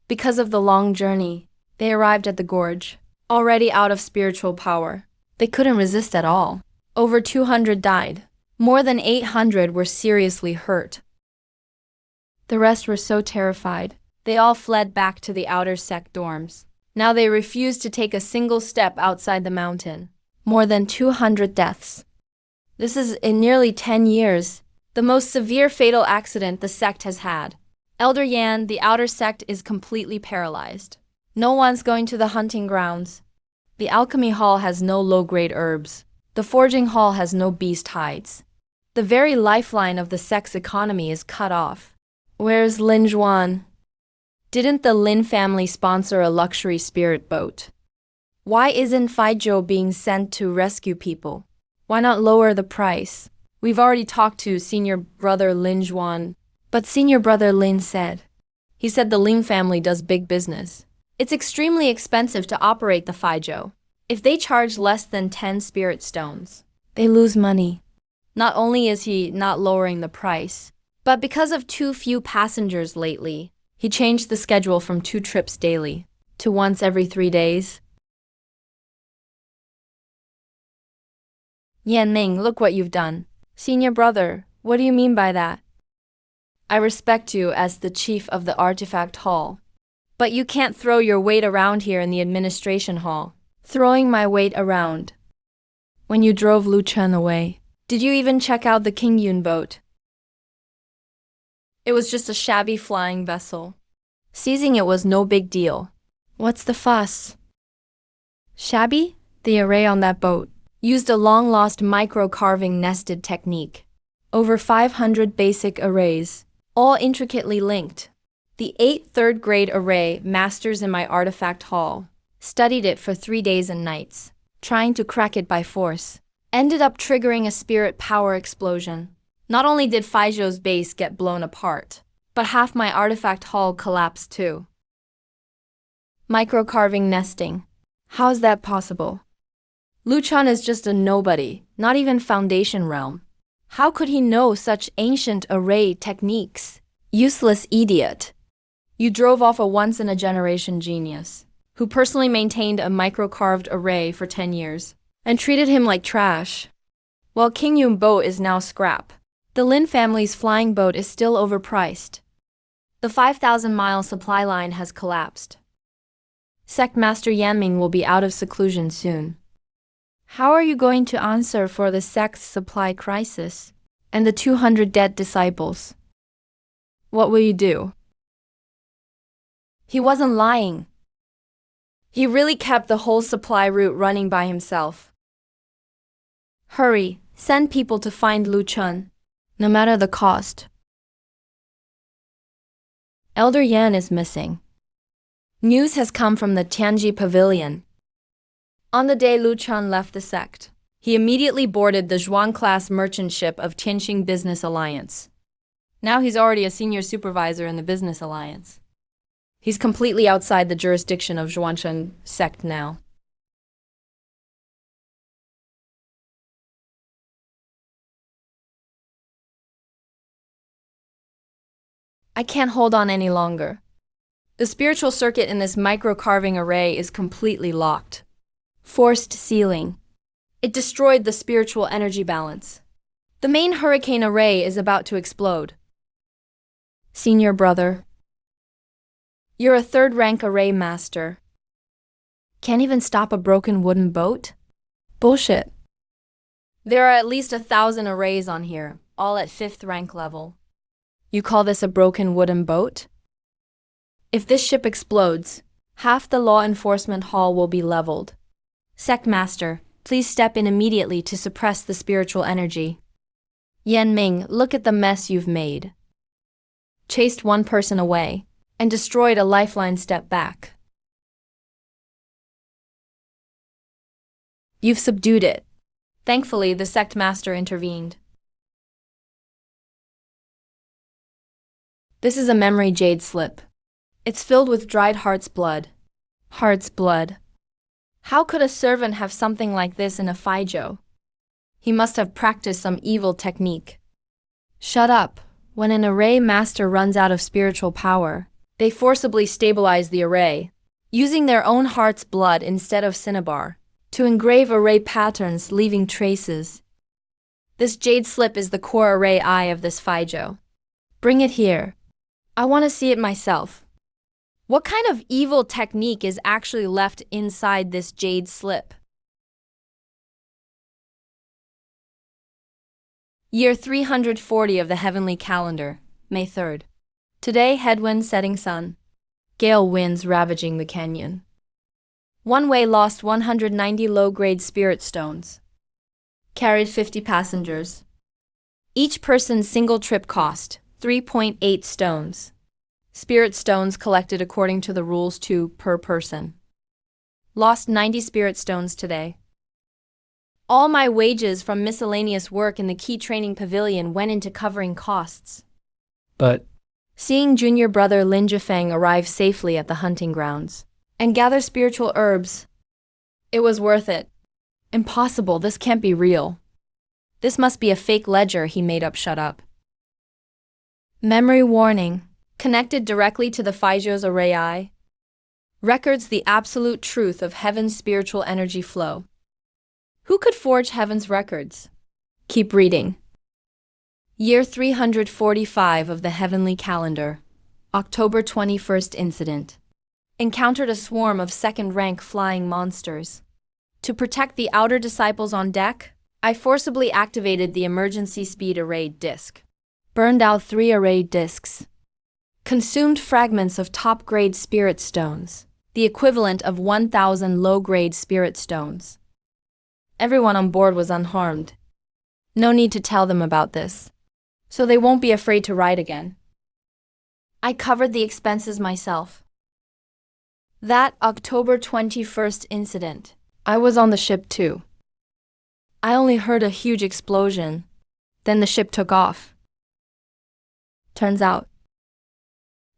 Because of the long journey, they arrived at the gorge, already out of spiritual power. They couldn't resist at all. Over 200 died. More than 800 were seriously hurt. The rest were so terrified, they all fled back to the outer sect dorms. Now they refused to take a single step outside the mountain. More than 200 deaths. This is, in nearly 10 years, the most severe fatal accident the sect has had. Elder Yan, the outer sect is completely paralyzed. No one's going to the hunting grounds. The alchemy hall has no low-grade herbs. The forging hall has no beast hides. The very lifeline of the sect's economy is cut off. Where's Lin Zhuan? Didn't the Lin family sponsor a luxury spirit boat? Why isn't Faijiu being sent to rescue people? Why not lower the price? We've already talked to senior brother Lin Zhuan, but senior brother Lin said. He said the Lin family does big business. It's extremely expensive to operate the Faijiu. If they charge less than 10 spirit stones, they lose money. Not only is he not lowering the price, but because of too few passengers lately, he changed the schedule from 2 trips daily to once every 3 days. Yan Ming, look what you've done. Senior brother, what do you mean by that? I respect you as the chief of the artifact hall, but you can't throw your weight around here in the administration hall. Throwing my weight around. When you drove Lu Chen away, did you even check out the Qingyun boat? It was just a shabby flying vessel. Seizing it was no big deal. What's the fuss? Shabby? The array on that boat used a long-lost micro-carving nested technique. Over 500 basic arrays, all intricately linked. The 8th third-grade array masters in my artifact hall studied it for 3 days and nights, trying to crack it by force. Ended up triggering a spirit power explosion. Not only did Faijiu's base get blown apart, but half my artifact hall collapsed too. Micro-carving nesting. How is that possible? Lu Chen is just a nobody, not even Foundation realm. How could he know such ancient array techniques? Useless idiot. You drove off a once-in-a-generation genius, who personally maintained a micro-carved array for 10 years, and treated him like trash. While Qingyun boat is now scrap. The Lin family's flying boat is still overpriced. The 5,000-mile supply line has collapsed. Sect Master Yanming will be out of seclusion soon. How are you going to answer for the sect's supply crisis and the 200 dead disciples? What will you do? He wasn't lying. He really kept the whole supply route running by himself. Hurry, send people to find Lu Chun, no matter the cost. Elder Yan is missing. News has come from the Tianji Pavilion. On the day Lu Chun left the sect, he immediately boarded the Zhuang-class merchant ship of Tianxing Business Alliance. Now he's already a senior supervisor in the Business Alliance. He's completely outside the jurisdiction of Zhuangsheng sect now. I can't hold on any longer. The spiritual circuit in this micro-carving array is completely locked. Forced sealing. It destroyed the spiritual energy balance. The main hurricane array is about to explode. Senior brother. You're a third-rank array master. Can't even stop a broken wooden boat? Bullshit. There are at least 1,000 arrays on here, all at 5th rank level. You call this a broken wooden boat? If this ship explodes, half the law enforcement hall will be leveled. Sect Master, please step in immediately to suppress the spiritual energy. Yanming, look at the mess you've made. Chased one person away and destroyed a lifeline step back. You've subdued it. Thankfully, the sect master intervened. This is a memory jade slip. It's filled with dried heart's blood. Heart's blood. How could a servant have something like this in a Faijo? He must have practiced some evil technique. Shut up. When an array master runs out of spiritual power, they forcibly stabilize the array, using their own heart's blood instead of cinnabar, to engrave array patterns leaving traces. This jade slip is the core array eye of this Faijo. Bring it here. I want to see it myself. What kind of evil technique is actually left inside this jade slip? Year 340 of the heavenly calendar, May 3rd. Today, headwind, setting sun. Gale winds ravaging the canyon. One way lost 190 low-grade spirit stones. Carried 50 passengers. Each person's single trip cost 3.8 stones. Spirit stones collected according to the rules 2 per person. Lost 90 spirit stones today. All my wages from miscellaneous work in the key training pavilion went into covering costs. But Seeing junior brother Lin Jifeng arrive safely at the hunting grounds and gather spiritual herbs, it was worth it. Impossible, this can't be real. This must be a fake ledger he made up. Shut up. Memory warning. Connected directly to the Faijo's array eye. Records the absolute truth of heaven's spiritual energy flow. Who could forge heaven's records? Keep reading. Year 345 of the heavenly calendar. October 21st incident. Encountered a swarm of second-rank flying monsters. To protect the outer disciples on deck, I forcibly activated the emergency speed array disc. Burned out 3 array discs. Consumed fragments of top-grade spirit stones, the equivalent of 1,000 low-grade spirit stones. Everyone on board was unharmed. No need to tell them about this, so they won't be afraid to ride again. I covered the expenses myself. That October 21st incident, I was on the ship too. I only heard a huge explosion, then the ship took off. Turns out,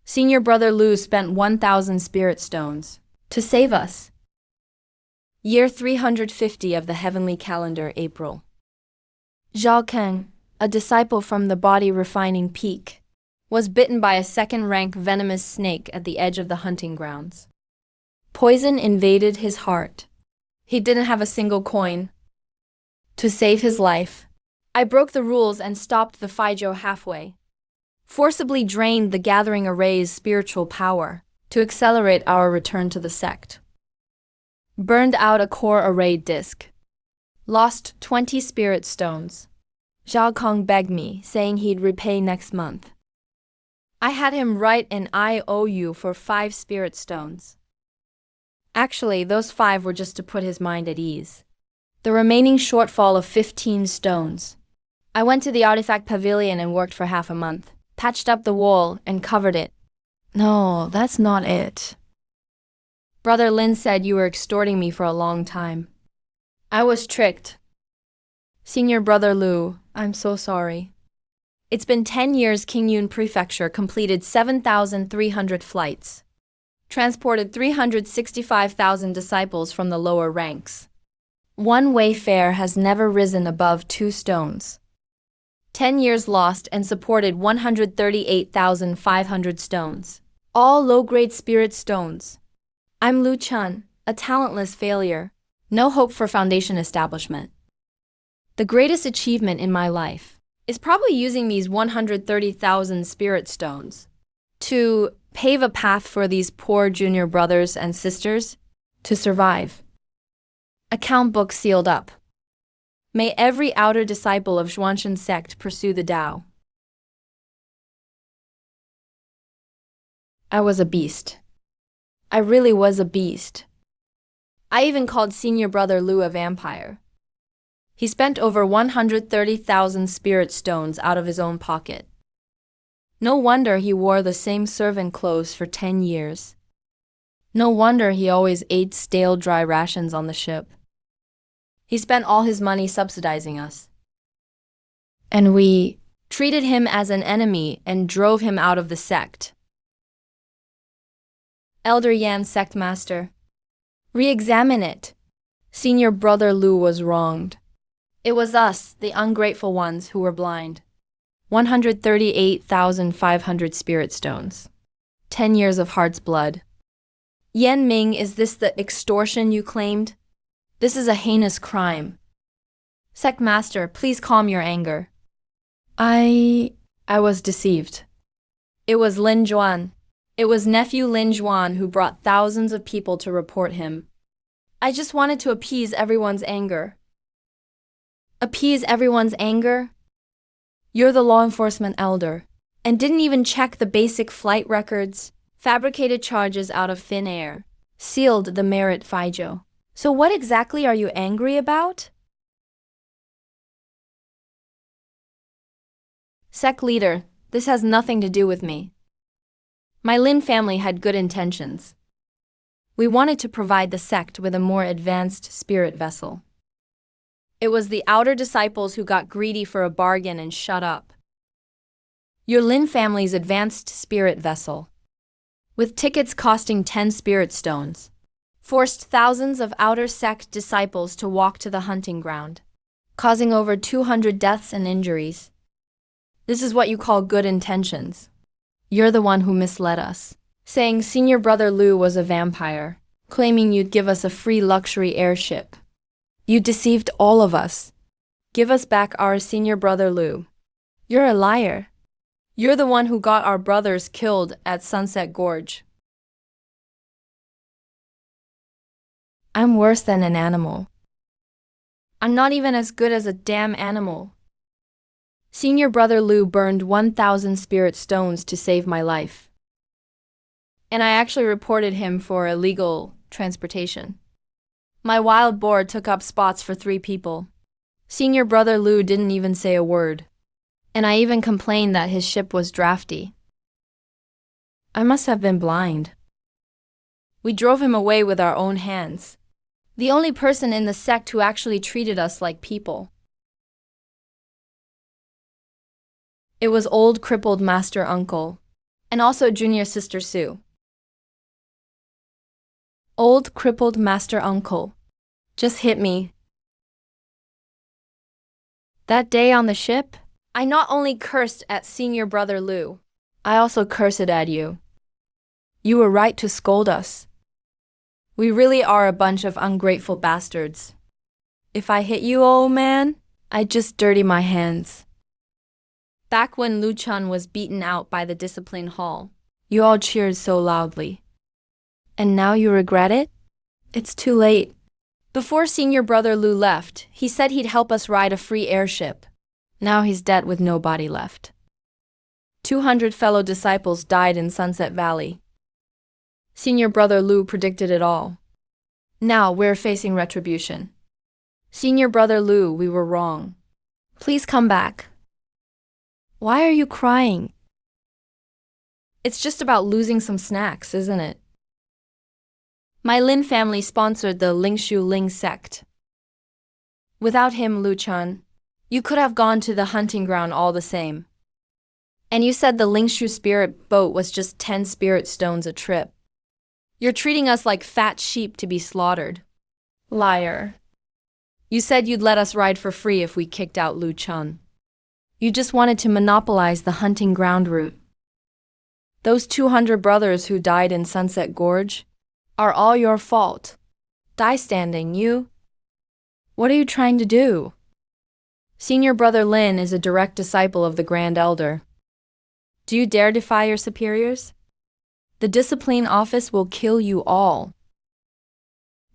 Senior Brother Lu spent 1,000 spirit stones to save us. Year 350 of the heavenly calendar, April. Zhao Keng, a disciple from the body refining peak, was bitten by a second-rank venomous snake at the edge of the hunting grounds. Poison invaded his heart. He didn't have a single coin. To save his life, I broke the rules and stopped the Faijo halfway. Forcibly drained the gathering array's spiritual power to accelerate our return to the sect. Burned out a core array disk. Lost 20 spirit stones. Zhao Kong begged me, saying he'd repay next month. I had him write an IOU for 5 spirit stones. Actually, those 5 were just to put his mind at ease. The remaining shortfall of 15 stones. I went to the artifact pavilion and worked for half a month, patched up the wall and covered it. No, that's not it. Brother Lin said you were extorting me for a long time. I was tricked. Senior Brother Lu, I'm so sorry. It's been 10 years Qingyun Prefecture completed 7,300 flights. Transported 365,000 disciples from the lower ranks. One wayfare has never risen above 2 stones. 10 years lost and supported 138,500 stones. All low-grade spirit stones. I'm Lu Chun, a talentless failure. No hope for foundation establishment. The greatest achievement in my life is probably using these 130,000 spirit stones to pave a path for these poor junior brothers and sisters to survive. Account book sealed up. May every outer disciple of Zhuanshan sect pursue the Tao. I was a beast. I really was a beast. I even called Senior Brother Lu a vampire. He spent over 130,000 spirit stones out of his own pocket. No wonder he wore the same servant clothes for 10 years. No wonder he always ate stale dry rations on the ship. He spent all his money subsidizing us. And we treated him as an enemy and drove him out of the sect. Elder Yan Sect Master, re-examine it. Senior Brother Lu was wronged. It was us, the ungrateful ones, who were blind. 138,500 spirit stones. 10 years of heart's blood. Yan Ming, is this the extortion you claimed? This is a heinous crime. Sect Master, please calm your anger. I was deceived. It was Lin Juan. It was nephew Lin Juan who brought thousands of people to report him. I just wanted to appease everyone's anger. Appease everyone's anger? You're the law enforcement elder, and didn't even check the basic flight records, fabricated charges out of thin air, sealed the merit Faijo. So what exactly are you angry about? Sect leader, this has nothing to do with me. My Lin family had good intentions. We wanted to provide the sect with a more advanced spirit vessel. It was the outer disciples who got greedy for a bargain and shut up. Your Lin family's advanced spirit vessel, with tickets costing 10 spirit stones, forced thousands of outer sect disciples to walk to the hunting ground, causing over 200 deaths and injuries. This is what you call good intentions. You're the one who misled us, saying Senior Brother Lu was a vampire, claiming you'd give us a free luxury airship. You deceived all of us. Give us back our Senior Brother Lu. You're a liar. You're the one who got our brothers killed at Sunset Gorge. I'm worse than an animal. I'm not even as good as a damn animal. Senior Brother Lu burned 1,000 spirit stones to save my life. And I actually reported him for illegal transportation. My wild boar took up spots for 3 people. Senior Brother Lu didn't even say a word. And I even complained that his ship was drafty. I must have been blind. We drove him away with our own hands. The only person in the sect who actually treated us like people. It was old crippled Master Uncle, and also Junior Sister Sue. Old crippled Master Uncle just hit me. That day on the ship, I not only cursed at Senior Brother Lu, I also cursed at you. You were right to scold us. We really are a bunch of ungrateful bastards. If I hit you, old man, I'd just dirty my hands. Back when Lu Chun was beaten out by the discipline hall, you all cheered so loudly. And now you regret it? It's too late. Before senior brother Lu left, he said he'd help us ride a free airship. Now he's dead with no body left. 200 fellow disciples died in Sunset Valley. Senior brother Lu predicted it all. Now we're facing retribution. Senior brother Lu, we were wrong. Please come back. Why are you crying? It's just about losing some snacks, isn't it? My Lin family sponsored the Lingshu Ling sect. Without him, Lu Chun, you could have gone to the hunting ground all the same. And you said the Lingshu spirit boat was just 10 spirit stones a trip. You're treating us like fat sheep to be slaughtered. Liar. You said you'd let us ride for free if we kicked out Lu Chun. You just wanted to monopolize the hunting ground route. Those 200 brothers who died in Sunset Gorge are all your fault. Die standing, you. What are you trying to do? Senior brother Lin is a direct disciple of the Grand Elder. Do you dare defy your superiors? The discipline office will kill you all.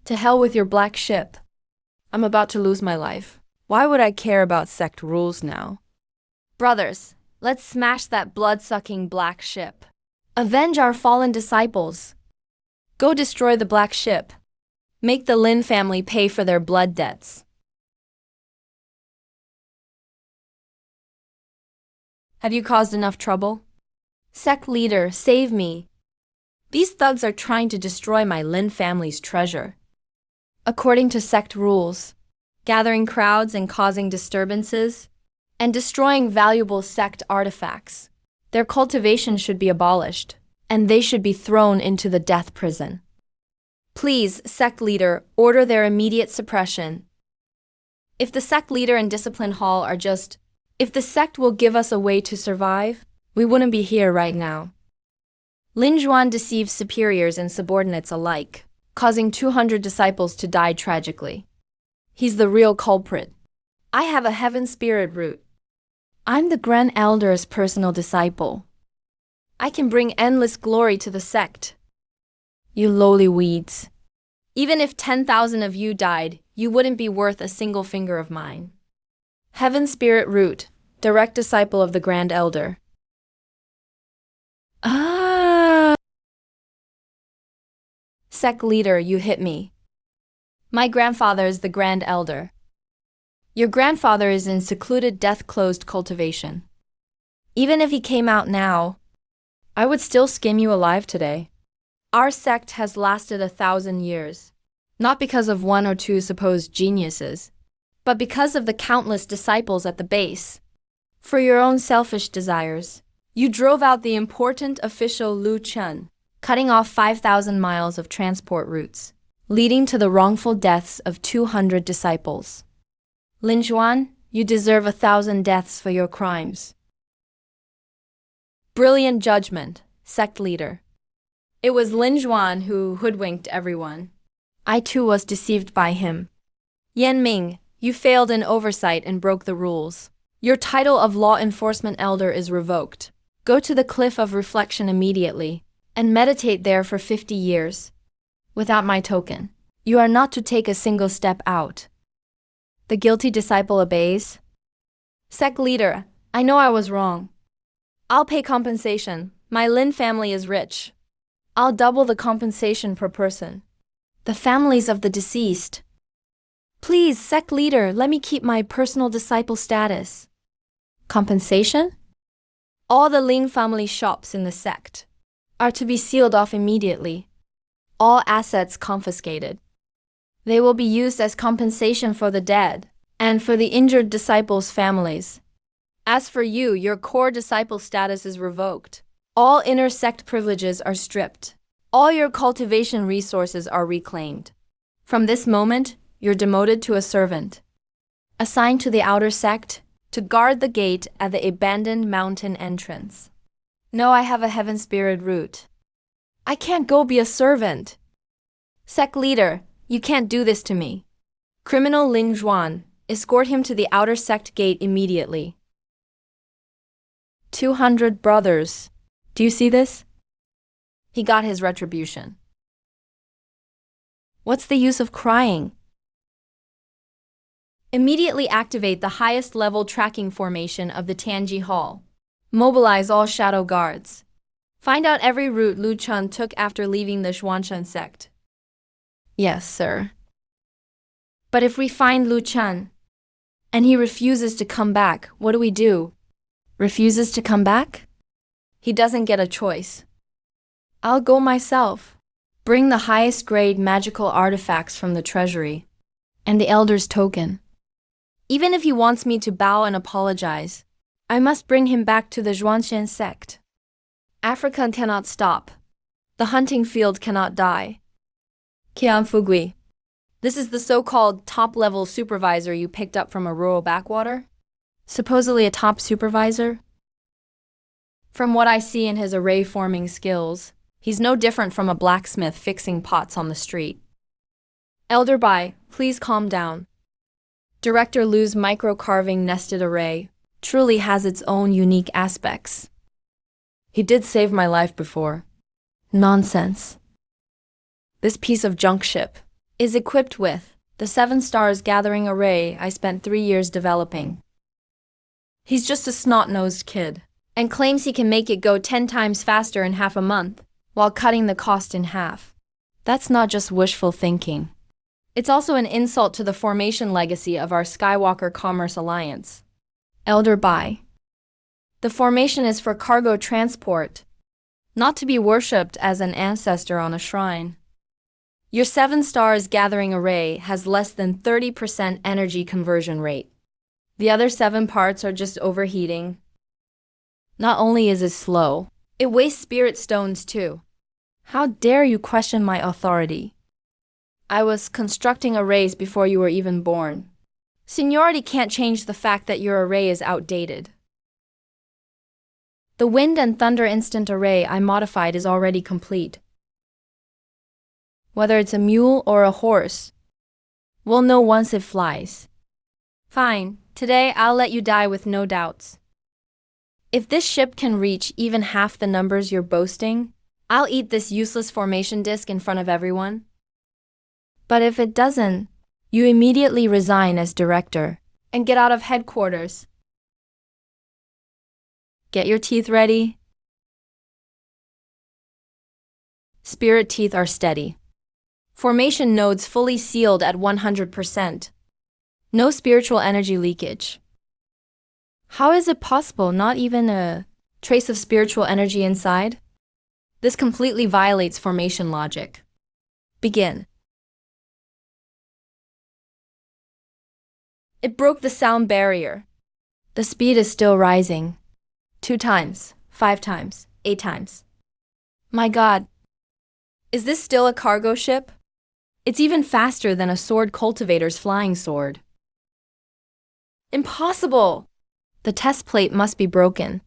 To hell with your black ship. I'm about to lose my life. Why would I care about sect rules now? Brothers, let's smash that blood-sucking black ship. Avenge our fallen disciples. Go destroy the black ship. Make the Lin family pay for their blood debts. Have you caused enough trouble? Sect leader, save me. These thugs are trying to destroy my Lin family's treasure. According to sect rules, gathering crowds and causing disturbances, and destroying valuable sect artifacts, their cultivation should be abolished, and they should be thrown into the death prison. Please, sect leader, order their immediate suppression. If the sect leader and discipline hall are just, if the sect will give us a way to survive, we wouldn't be here right now. Lin Zhuan deceives superiors and subordinates alike, causing 200 disciples to die tragically. He's the real culprit. I have a heaven spirit root. I'm the Grand Elder's personal disciple. I can bring endless glory to the sect. You lowly weeds. Even if 10,000 of you died, you wouldn't be worth a single finger of mine. Heaven Spirit Root, direct disciple of the Grand Elder. Sect leader, you hit me. My grandfather is the Grand Elder. Your grandfather is in secluded death-closed cultivation. Even if he came out now, I would still skin you alive today. Our sect has lasted 1,000 years, not because of one or two supposed geniuses, but because of the countless disciples at the base. For your own selfish desires, you drove out the important official Lu Chun, cutting off 5,000 miles of transport routes, leading to the wrongful deaths of 200 disciples. Lin Zhuan, you deserve 1,000 deaths for your crimes. Brilliant judgment, sect leader. It was Lin Zhuan who hoodwinked everyone. I too was deceived by him. Yan Ming, you failed in oversight and broke the rules. Your title of law enforcement elder is revoked. Go to the cliff of reflection immediately, and meditate there for 50 years. Without my token, you are not to take a single step out. The guilty disciple obeys. Sect leader, I know I was wrong. I'll pay compensation. My Lin family is rich. I'll double the compensation per person. The families of the deceased. Please, sect leader, let me keep my personal disciple status. Compensation? All the Ling family shops in the sect are to be sealed off immediately. All assets confiscated. They will be used as compensation for the dead and for the injured disciples' families. As for you, your core disciple status is revoked. All inner sect privileges are stripped. All your cultivation resources are reclaimed. From this moment, you're demoted to a servant, assigned to the outer sect to guard the gate at the abandoned mountain entrance. No, I have a heaven spirit root. I can't go be a servant. Sect leader, you can't do this to me. Criminal Lin Zhuan, escort him to the outer sect gate immediately. 200 brothers. Do you see this? He got his retribution. What's the use of crying? Immediately activate the highest level tracking formation of the Tianji Hall. Mobilize all shadow guards. Find out every route Lu Chun took after leaving the Xuanshan sect. Yes, sir. But if we find Lu Chun, and he refuses to come back, what do we do? Refuses to come back? He doesn't get a choice. I'll go myself. Bring the highest grade magical artifacts from the treasury, and the elder's token. Even if he wants me to bow and apologize, I must bring him back to the Xuanshan sect. Africa cannot stop. The hunting field cannot die. Qian Fugui. This is the so-called top-level supervisor you picked up from a rural backwater? Supposedly a top supervisor? From what I see in his array-forming skills, he's no different from a blacksmith fixing pots on the street. Elder Bai, please calm down. Director Lu's micro-carving nested array truly has its own unique aspects. He did save my life before. Nonsense. This piece of junk ship is equipped with the 7 stars gathering array I spent 3 years developing. He's just a snot-nosed kid and claims he can make it go 10 times faster in half a month while cutting the cost in half. That's not just wishful thinking. It's also an insult to the formation legacy of our Skywalker Commerce Alliance. Elder Bai. The formation is for cargo transport, not to be worshipped as an ancestor on a shrine. Your 7 stars gathering array has less than 30% energy conversion rate. The other 7 parts are just overheating. Not only is it slow, it wastes spirit stones too. How dare you question my authority? I was constructing arrays before you were even born. Seniority can't change the fact that your array is outdated. The wind and thunder instant array I modified is already complete. Whether it's a mule or a horse, we'll know once it flies. Fine, today I'll let you die with no doubts. If this ship can reach even half the numbers you're boasting, I'll eat this useless formation disk in front of everyone. But if it doesn't, you immediately resign as director and get out of headquarters. Get your teeth ready. Spirit teeth are steady. Formation nodes fully sealed at 100%. No spiritual energy leakage. How is it possible not even a trace of spiritual energy inside? This completely violates formation logic. Begin. It broke the sound barrier. The speed is still rising. 2 times, 5 times, 8 times. My God. Is this still a cargo ship? It's even faster than a sword cultivator's flying sword. Impossible! The test plate must be broken.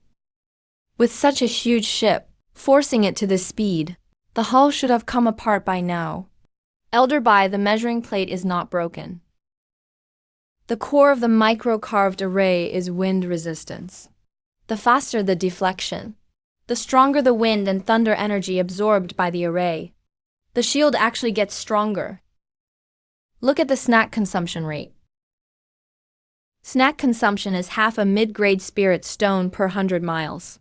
With such a huge ship, forcing it to this speed, the hull should have come apart by now. Elder Bai, the measuring plate is not broken. The core of the micro-carved array is wind resistance. The faster the deflection, the stronger the wind and thunder energy absorbed by the array. The shield actually gets stronger. Look at the snack consumption rate. Snack consumption is half a mid-grade spirit stone per 100 miles.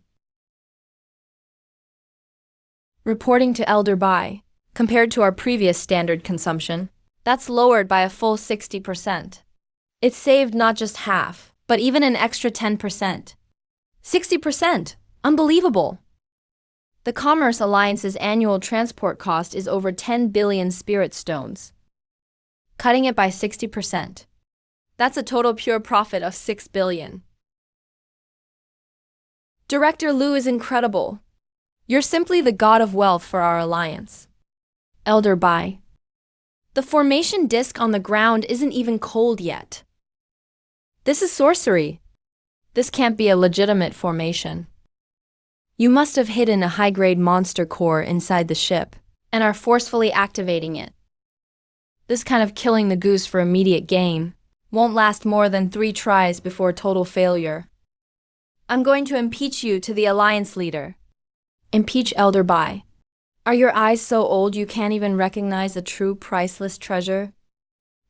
Reporting to Elder Bai, compared to our previous standard consumption, that's lowered by a full 60%. It saved not just half, but even an extra 10%. 60%! Unbelievable! The Commerce Alliance's annual transport cost is over 10 billion spirit stones. Cutting it by 60%. That's a total pure profit of 6 billion. Director Lu is incredible. You're simply the god of wealth for our alliance. Elder Bai. The formation disk on the ground isn't even cold yet. This is sorcery. This can't be a legitimate formation. You must have hidden a high-grade monster core inside the ship and are forcefully activating it. This kind of killing the goose for immediate gain won't last more than 3 tries before total failure. I'm going to impeach you to the alliance leader. Impeach Elder Bai. Are your eyes so old you can't even recognize a true priceless treasure?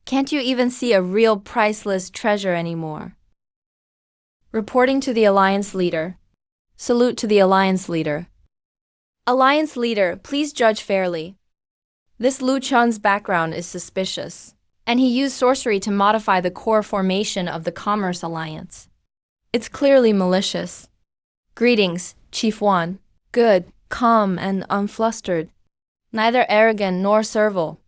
Can't you even see a real priceless treasure anymore? Reporting to the Alliance Leader. Salute to the Alliance Leader. Alliance Leader, please judge fairly. This Lu Chun's background is suspicious, and he used sorcery to modify the core formation of the Commerce Alliance. It's clearly malicious. Greetings, Chief Wan. Good, calm, and unflustered. Neither arrogant nor servile.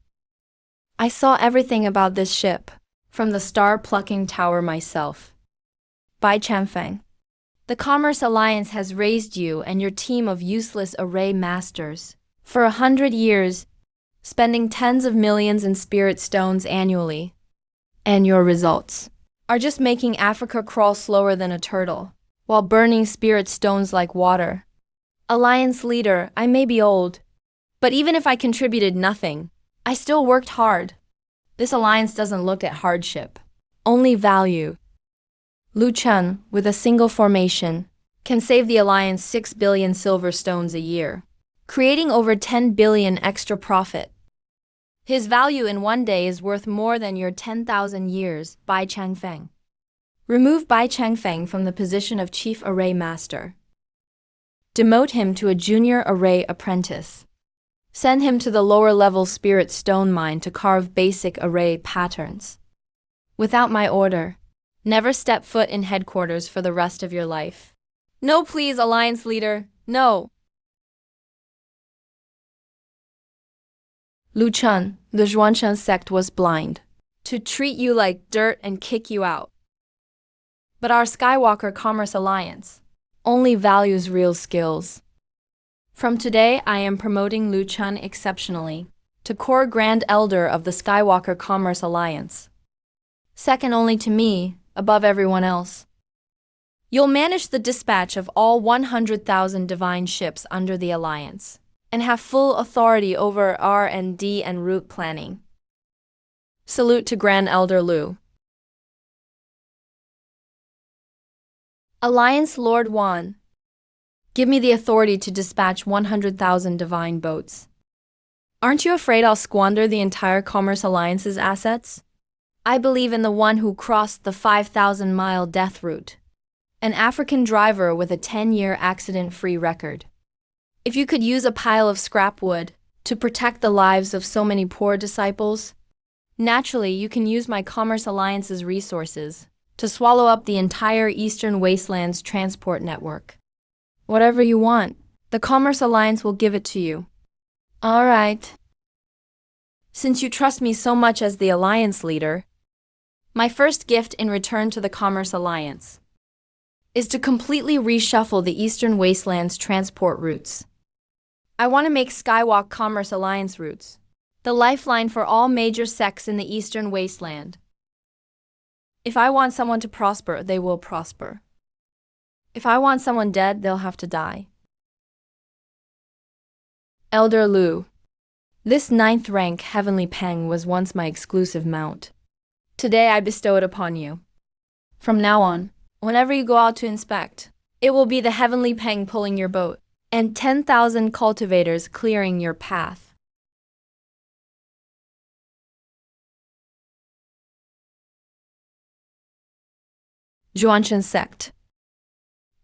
I saw everything about this ship, from the star-plucking tower myself. Bai Chanfeng. The Commerce Alliance has raised you and your team of useless array masters for 100 years, spending tens of millions in spirit stones annually. And your results are just making Africa crawl slower than a turtle, while burning spirit stones like water. Alliance Leader, I may be old, but even if I contributed nothing, I still worked hard. This alliance doesn't look at hardship, only value. Lu Chun, with a single formation, can save the alliance 6 billion silver stones a year, creating over 10 billion extra profit. His value in one day is worth more than your 10,000 years, Bai Changfeng. Remove Bai Changfeng from the position of Chief Array Master. Demote him to a junior array apprentice. Send him to the lower-level spirit stone mine to carve basic array patterns. Without my order, never step foot in headquarters for the rest of your life. No, please, Alliance Leader, no. Lu Chun, the Zhuanshan sect was blind to treat you like dirt and kick you out. But our Skywalker Commerce Alliance only values real skills. From today, I am promoting Lu Chun exceptionally to Core Grand Elder of the Skywalker Commerce Alliance. Second only to me, above everyone else. You'll manage the dispatch of all 100,000 divine ships under the Alliance, and have full authority over R&D and route planning. Salute to Grand Elder Lu. Alliance Lord Wan. Give me the authority to dispatch 100,000 divine boats. Aren't you afraid I'll squander the entire Commerce Alliance's assets? I believe in the one who crossed the 5,000-mile death route, an African driver with a 10-year accident-free record. If you could use a pile of scrap wood to protect the lives of so many poor disciples, naturally you can use my Commerce Alliance's resources to swallow up the entire Eastern Wasteland's transport network. Whatever you want, the Commerce Alliance will give it to you. All right. Since you trust me so much as the Alliance Leader, my first gift in return to the Commerce Alliance is to completely reshuffle the Eastern Wasteland's transport routes. I want to make Skywalk Commerce Alliance routes the lifeline for all major sects in the Eastern Wasteland. If I want someone to prosper, they will prosper. If I want someone dead, they'll have to die. Elder Lu. This 9th rank Heavenly Peng was once my exclusive mount. Today I bestow it upon you. From now on, whenever you go out to inspect, it will be the Heavenly Peng pulling your boat, and 10,000 cultivators clearing your path. Zhuanshan sect.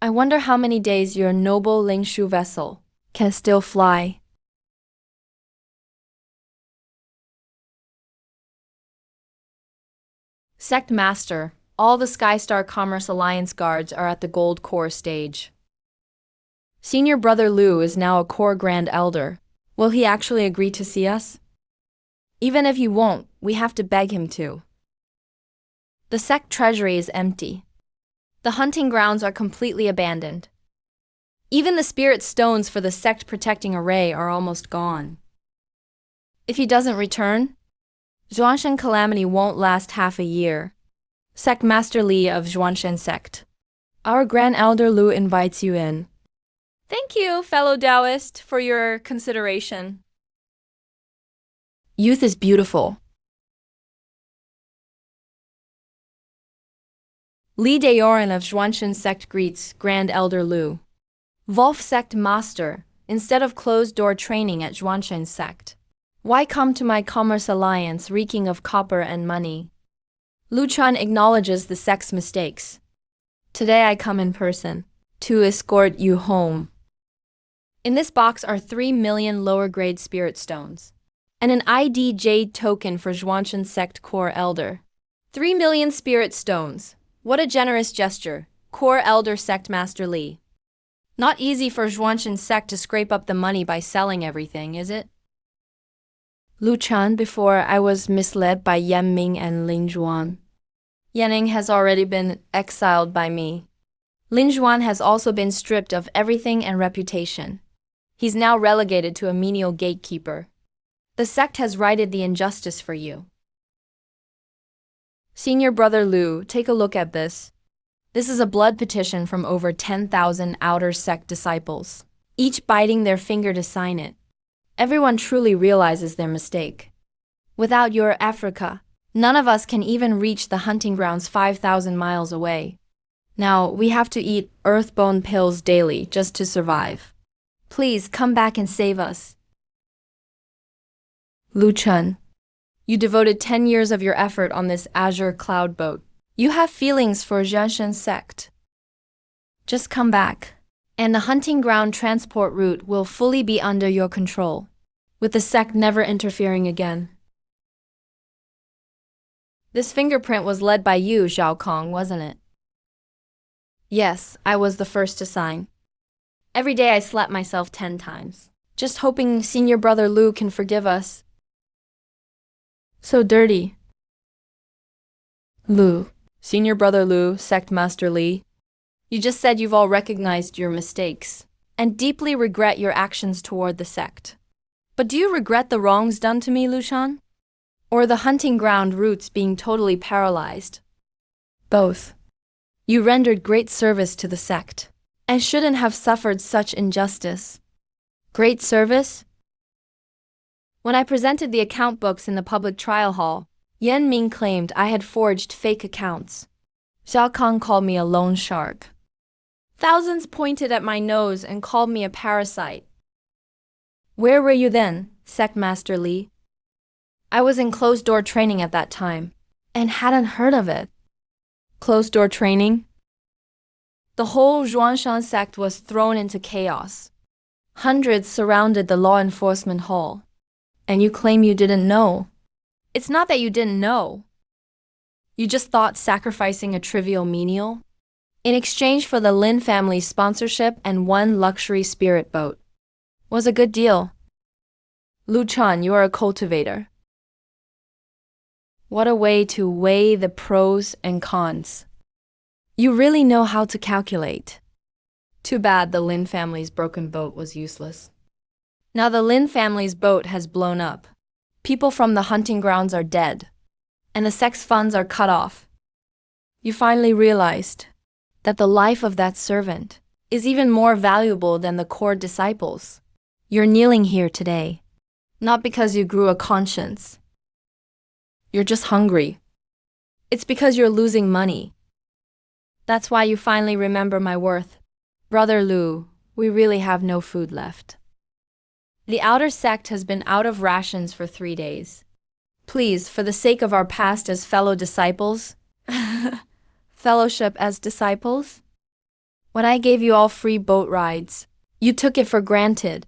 I wonder how many days your noble Lingshu vessel can still fly. Sect Master, all the Skystar Commerce Alliance guards are at the Gold Core stage. Senior Brother Lu is now a Core Grand Elder. Will he actually agree to see us? Even if he won't, we have to beg him to. The sect treasury is empty. The hunting grounds are completely abandoned. Even the spirit stones for the sect protecting array are almost gone. If he doesn't return, Zhuanshan calamity won't last half a year. Sect Master Li of Zhuanshan sect. Our Grand Elder Lu invites you in. Thank you, fellow Taoist, for your consideration. Youth is beautiful. Li Daoran of Zhuanshan sect greets Grand Elder Lu. Wolf sect Master, instead of closed-door training at Zhuanshen's sect? Why come to my commerce alliance reeking of copper and money? Lu Chun acknowledges the sect's mistakes. Today I come in person to escort you home. In this box are 3 million lower-grade spirit stones and an ID jade token for Zhuanshan sect core elder. 3 million spirit stones. What a generous gesture, core elder sect master Li. Not easy for Zhuanshan sect to scrape up the money by selling everything, is it? Lu Chun, before I was misled by Yan Ming and Lin Zhuan. Yanning has already been exiled by me. Lin Zhuan has also been stripped of everything and reputation. He's now relegated to a menial gatekeeper. The sect has righted the injustice for you. Senior brother Lu, take a look at this. This is a blood petition from over 10,000 outer sect disciples, each biting their finger to sign it. Everyone truly realizes their mistake. Without your Africa, none of us can even reach the hunting grounds 5,000 miles away. Now, we have to eat earthbone pills daily just to survive. Please come back and save us. Lu Chun, you devoted 10 years of your effort on this azure cloud boat. You have feelings for Zhuanshan sect. Just come back, and the hunting ground transport route will fully be under your control, with the sect never interfering again. This fingerprint was led by you, Zhao Kong, wasn't it? Yes, I was the first to sign. Every day I slap myself 10 times, just hoping senior brother Lu can forgive us. So dirty. Lu, senior brother Lu, sect master Li, you just said you've all recognized your mistakes and deeply regret your actions toward the sect. But do you regret the wrongs done to me, Lu Shan? Or the hunting ground routes being totally paralyzed? Both. You rendered great service to the sect and shouldn't have suffered such injustice. Great service? When I presented the account books in the public trial hall, Yan Ming claimed I had forged fake accounts. Zhao Kong called me a loan shark. Thousands pointed at my nose and called me a parasite. Where were you then, Sect Master Li? I was in closed-door training at that time and hadn't heard of it. Closed-door training? The whole Zhuanshan sect was thrown into chaos. Hundreds surrounded the law enforcement hall. And you claim you didn't know. It's not that you didn't know. You just thought sacrificing a trivial menial in exchange for the Lin family's sponsorship and one luxury spirit boat was a good deal. Lu Chun, you are a cultivator. What a way to weigh the pros and cons. You really know how to calculate. Too bad the Lin family's broken boat was useless. Now the Lin family's boat has blown up. People from the hunting grounds are dead, and the sect's funds are cut off. You finally realized that the life of that servant is even more valuable than the core disciples. You're kneeling here today, not because you grew a conscience. You're just hungry. It's because you're losing money. That's why you finally remember my worth. Brother Lu, we really have no food left. The outer sect has been out of rations for 3 days. Please, for the sake of our past as fellow disciples, fellowship as disciples, when I gave you all free boat rides, you took it for granted.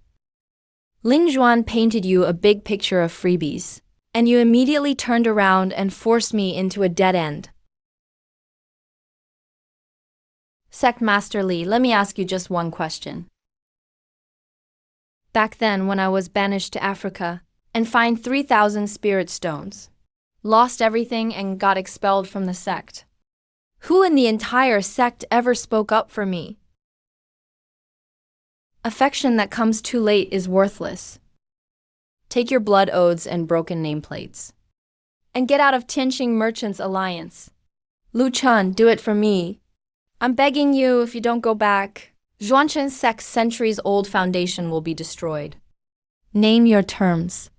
Lin Zhuan painted you a big picture of freebies, and you immediately turned around and forced me into a dead end. Sect Master Li, let me ask you just one question. Back then, when I was banished to Africa and fined 3,000 spirit stones, lost everything and got expelled from the sect, who in the entire sect ever spoke up for me? Affection that comes too late is worthless. Take your blood oaths and broken nameplates, and get out of Tianxing Merchants Alliance. Lu Chun, do it for me. I'm begging you, if you don't go back, Zhuanshan sect's centuries-old foundation will be destroyed. Name your terms.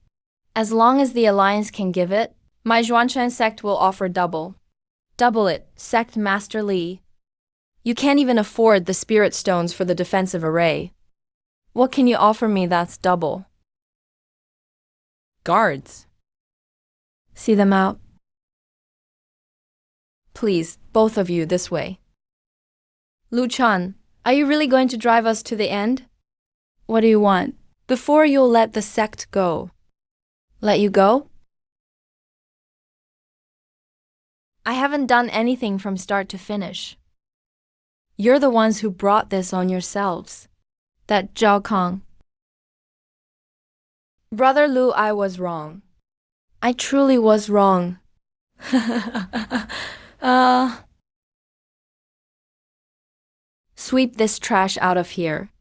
As long as the Alliance can give it, my Zhuanshan sect will offer double. Double it, Sect Master Li. You can't even afford the spirit stones for the defensive array. What can you offer me that's double? Guards. See them out. Please, both of you, this way. Lu Chan, are you really going to drive us to the end? What do you want? Before you'll let the sect go. Let you go? I haven't done anything from start to finish. You're the ones who brought this on yourselves. That Zhao Kang. Brother Lu, I was wrong. I truly was wrong. Sweep this trash out of here.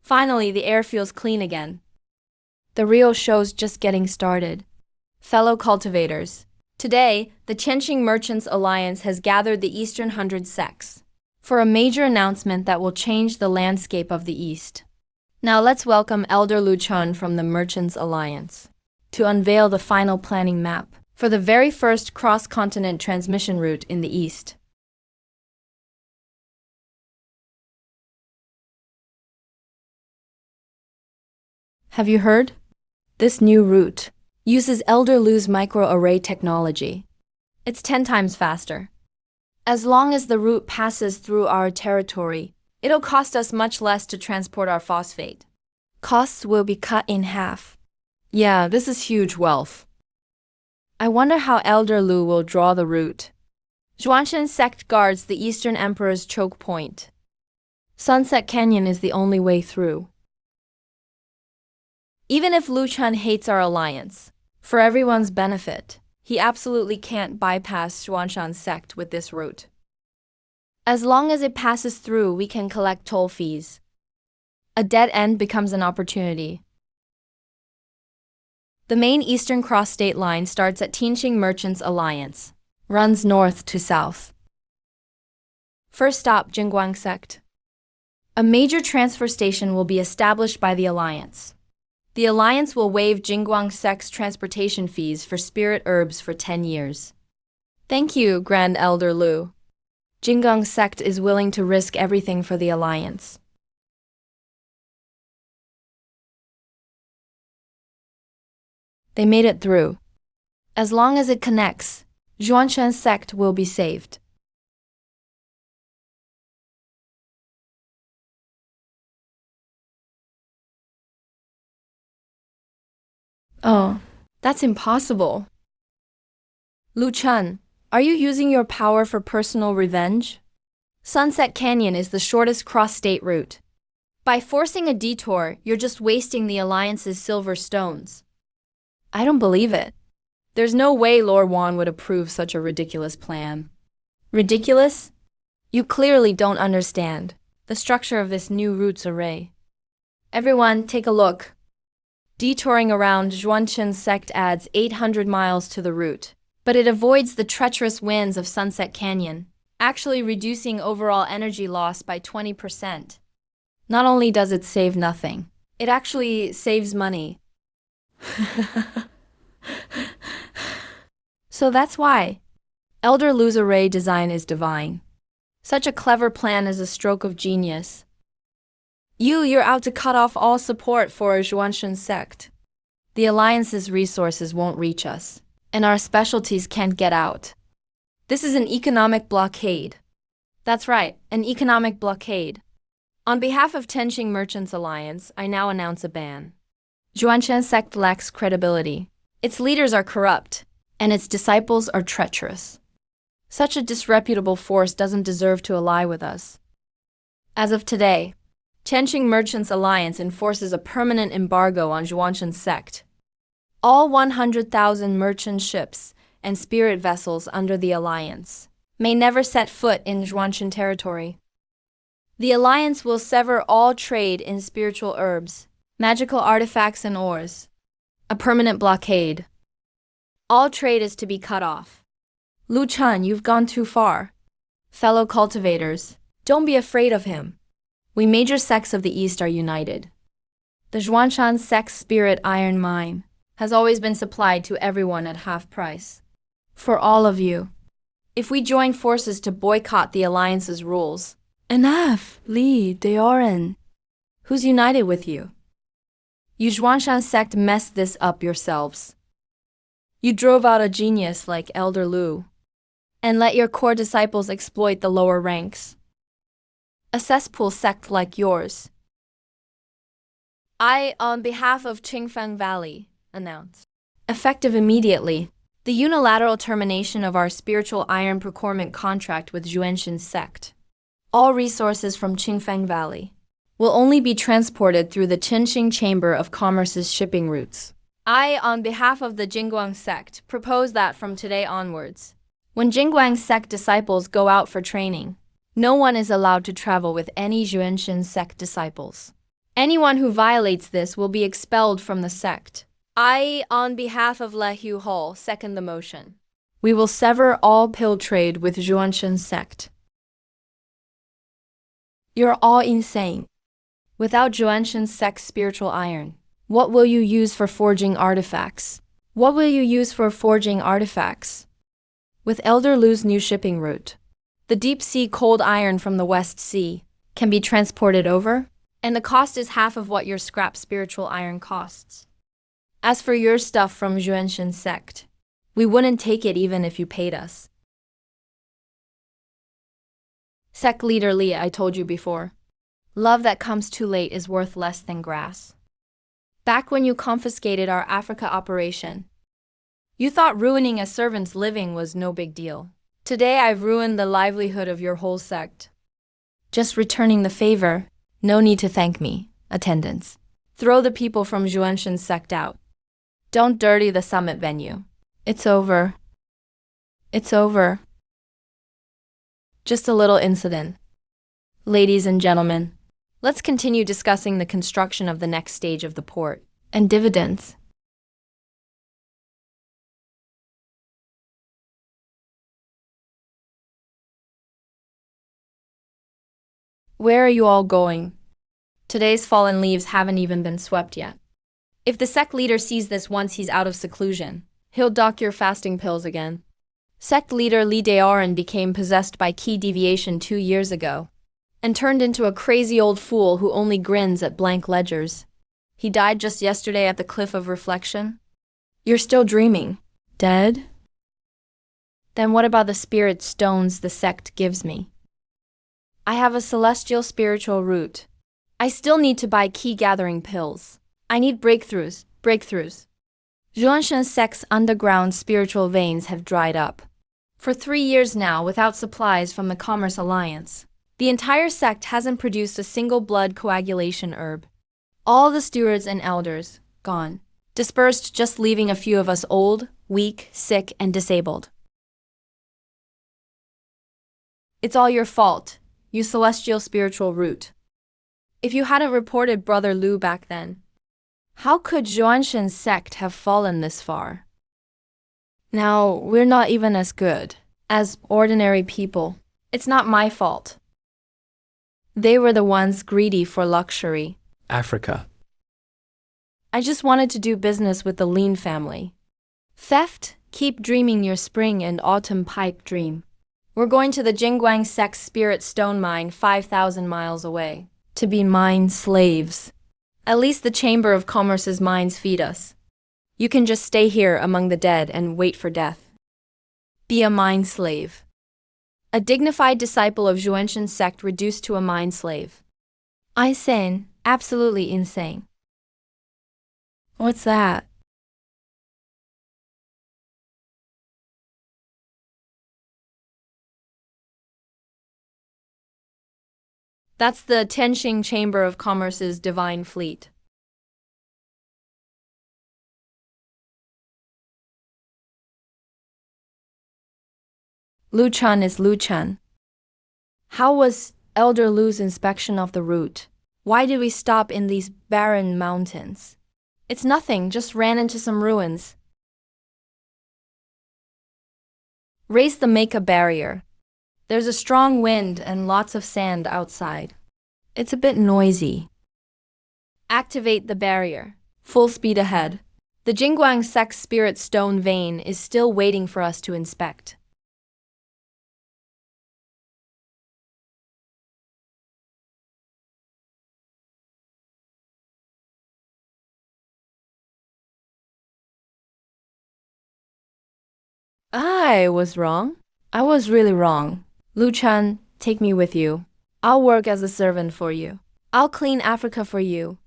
Finally, the air feels clean again. The real show's just getting started. Fellow cultivators, today, the Chenqing Merchants Alliance has gathered the Eastern Hundred Sects for a major announcement that will change the landscape of the East. Now let's welcome Elder Lu Chun from the Merchants Alliance to unveil the final planning map for the very first cross-continent transmission route in the East. Have you heard? This new route uses Elder Lu's microarray technology. It's 10 times faster. As long as the route passes through our territory, it'll cost us much less to transport our phosphate. Costs will be cut in half. Yeah, this is huge wealth. I wonder how Elder Lu will draw the route. Zhuanshan sect guards the Eastern Emperor's choke point. Sunset Canyon is the only way through. Even if Lu Chun hates our alliance, for everyone's benefit, he absolutely can't bypass Zhuanshan's sect with this route. As long as it passes through, we can collect toll fees. A dead end becomes an opportunity. The main Eastern Cross-State line starts at Tianqing Merchants Alliance, runs north to south. First stop, Jingguang Sect. A major transfer station will be established by the Alliance. The Alliance will waive Jingguang Sect's transportation fees for spirit herbs for 10 years. Thank you, Grand Elder Lu. Jingguang Sect is willing to risk everything for the Alliance. They made it through. As long as it connects, Zhuanshan sect will be saved. Oh, that's impossible. Lu Chun, are you using your power for personal revenge? Sunset Canyon is the shortest cross-state route. By forcing a detour, you're just wasting the Alliance's silver stones. I don't believe it. There's no way Lord Wan would approve such a ridiculous plan. Ridiculous? You clearly don't understand the structure of this new route's array. Everyone, take a look. Detouring around Zhuanshan sect adds 800 miles to the route, but it avoids the treacherous winds of Sunset Canyon, actually reducing overall energy loss by 20%. Not only does it save nothing, it actually saves money. So that's why Elder Lu's array design is divine. Such a clever plan is a stroke of genius. You're out to cut off all support for Zhuanshan sect. The Alliance's resources won't reach us, and our specialties can't get out. This is an economic blockade. That's right, an economic blockade. On behalf of Tianqing Merchants Alliance, I now announce a ban. Zhuanshan sect lacks credibility. Its leaders are corrupt, and its disciples are treacherous. Such a disreputable force doesn't deserve to ally with us. As of today, Tianqing Merchants Alliance enforces a permanent embargo on Zhuanshan sect. All 100,000 merchant ships and spirit vessels under the Alliance may never set foot in Zhuanshan territory. The Alliance will sever all trade in spiritual herbs, magical artifacts and ores. A permanent blockade. All trade is to be cut off. Lu Chun, you've gone too far. Fellow cultivators, don't be afraid of him. We major sects of the East are united. The Zhuanshan sect spirit iron mine has always been supplied to everyone at half price. For all of you. If we join forces to boycott the Alliance's rules. Enough, Li Deoren. Who's united with you? You Zhuangshan sect messed this up yourselves. You drove out a genius like Elder Lu and let your core disciples exploit the lower ranks. A cesspool sect like yours. I, on behalf of Qingfang Valley, announce, effective immediately, the unilateral termination of our spiritual iron procurement contract with Zhuangshan's sect. All resources from Qingfang Valley will only be transported through the Qinxing Chamber of Commerce's shipping routes. I, on behalf of the Jingguang sect, propose that from today onwards, when Jingguang sect disciples go out for training, no one is allowed to travel with any Zhuangshan sect disciples. Anyone who violates this will be expelled from the sect. I, on behalf of Le Hu Hall, second the motion. We will sever all pill trade with Zhuangshan sect. You're all insane. Without Zhuangshan sect's spiritual iron, what will you use for forging artifacts? What will you use for forging artifacts? With Elder Lu's new shipping route, the deep-sea cold iron from the West Sea can be transported over, and the cost is half of what your scrap spiritual iron costs. As for your stuff from Zhuangshan sect, we wouldn't take it even if you paid us. Sect leader Li, I told you before, love that comes too late is worth less than grass. Back when you confiscated our Africa operation, you thought ruining a servant's living was no big deal. Today I've ruined the livelihood of your whole sect. Just returning the favor, no need to thank me, attendants. Throw the people from Zhuangshan sect out. Don't dirty the summit venue. It's over. It's over. Just a little incident. Ladies and gentlemen, let's continue discussing the construction of the next stage of the port and dividends. Where are you all going? Today's fallen leaves haven't even been swept yet. If the sect leader sees this once he's out of seclusion, he'll dock your fasting pills again. Sect leader Li Daoran became possessed by key deviation 2 years ago and turned into a crazy old fool who only grins at blank ledgers. He died just yesterday at the Cliff of Reflection. You're still dreaming. Dead? Then what about the spirit stones the sect gives me? I have a celestial spiritual root. I still need to buy key gathering pills. I need breakthroughs. Zhuangshan sect's underground spiritual veins have dried up. For 3 years now, without supplies from the Commerce Alliance, the entire sect hasn't produced a single blood coagulation herb. All the stewards and elders, gone. Dispersed, just leaving a few of us old, weak, sick, and disabled. It's all your fault, you celestial spiritual root. If you hadn't reported Brother Lu back then, how could Zhuangshan's sect have fallen this far? Now, we're not even as good as ordinary people. It's not my fault. They were the ones greedy for luxury. Africa. I just wanted to do business with the Lin family. Theft? Keep dreaming your spring and autumn pipe dream. We're going to the Jingguang sect's spirit stone mine 5,000 miles away to be mine slaves. At least the Chamber of Commerce's mines feed us. You can just stay here among the dead and wait for death. Be a mine slave. A dignified disciple of Zhuangshan sect reduced to a mine slave. Insane, absolutely insane. What's that? That's the Qinxing Chamber of Commerce's divine fleet. Luchan is Luchan. How was Elder Lu's inspection of the route? Why did we stop in these barren mountains? It's nothing, just ran into some ruins. Raise the Meka barrier. There's a strong wind and lots of sand outside. It's a bit noisy. Activate the barrier. Full speed ahead. The Jingguang sect's spirit stone vein is still waiting for us to inspect. I was wrong. I was really wrong. Luchan, take me with you. I'll work as a servant for you. I'll clean Africa for you.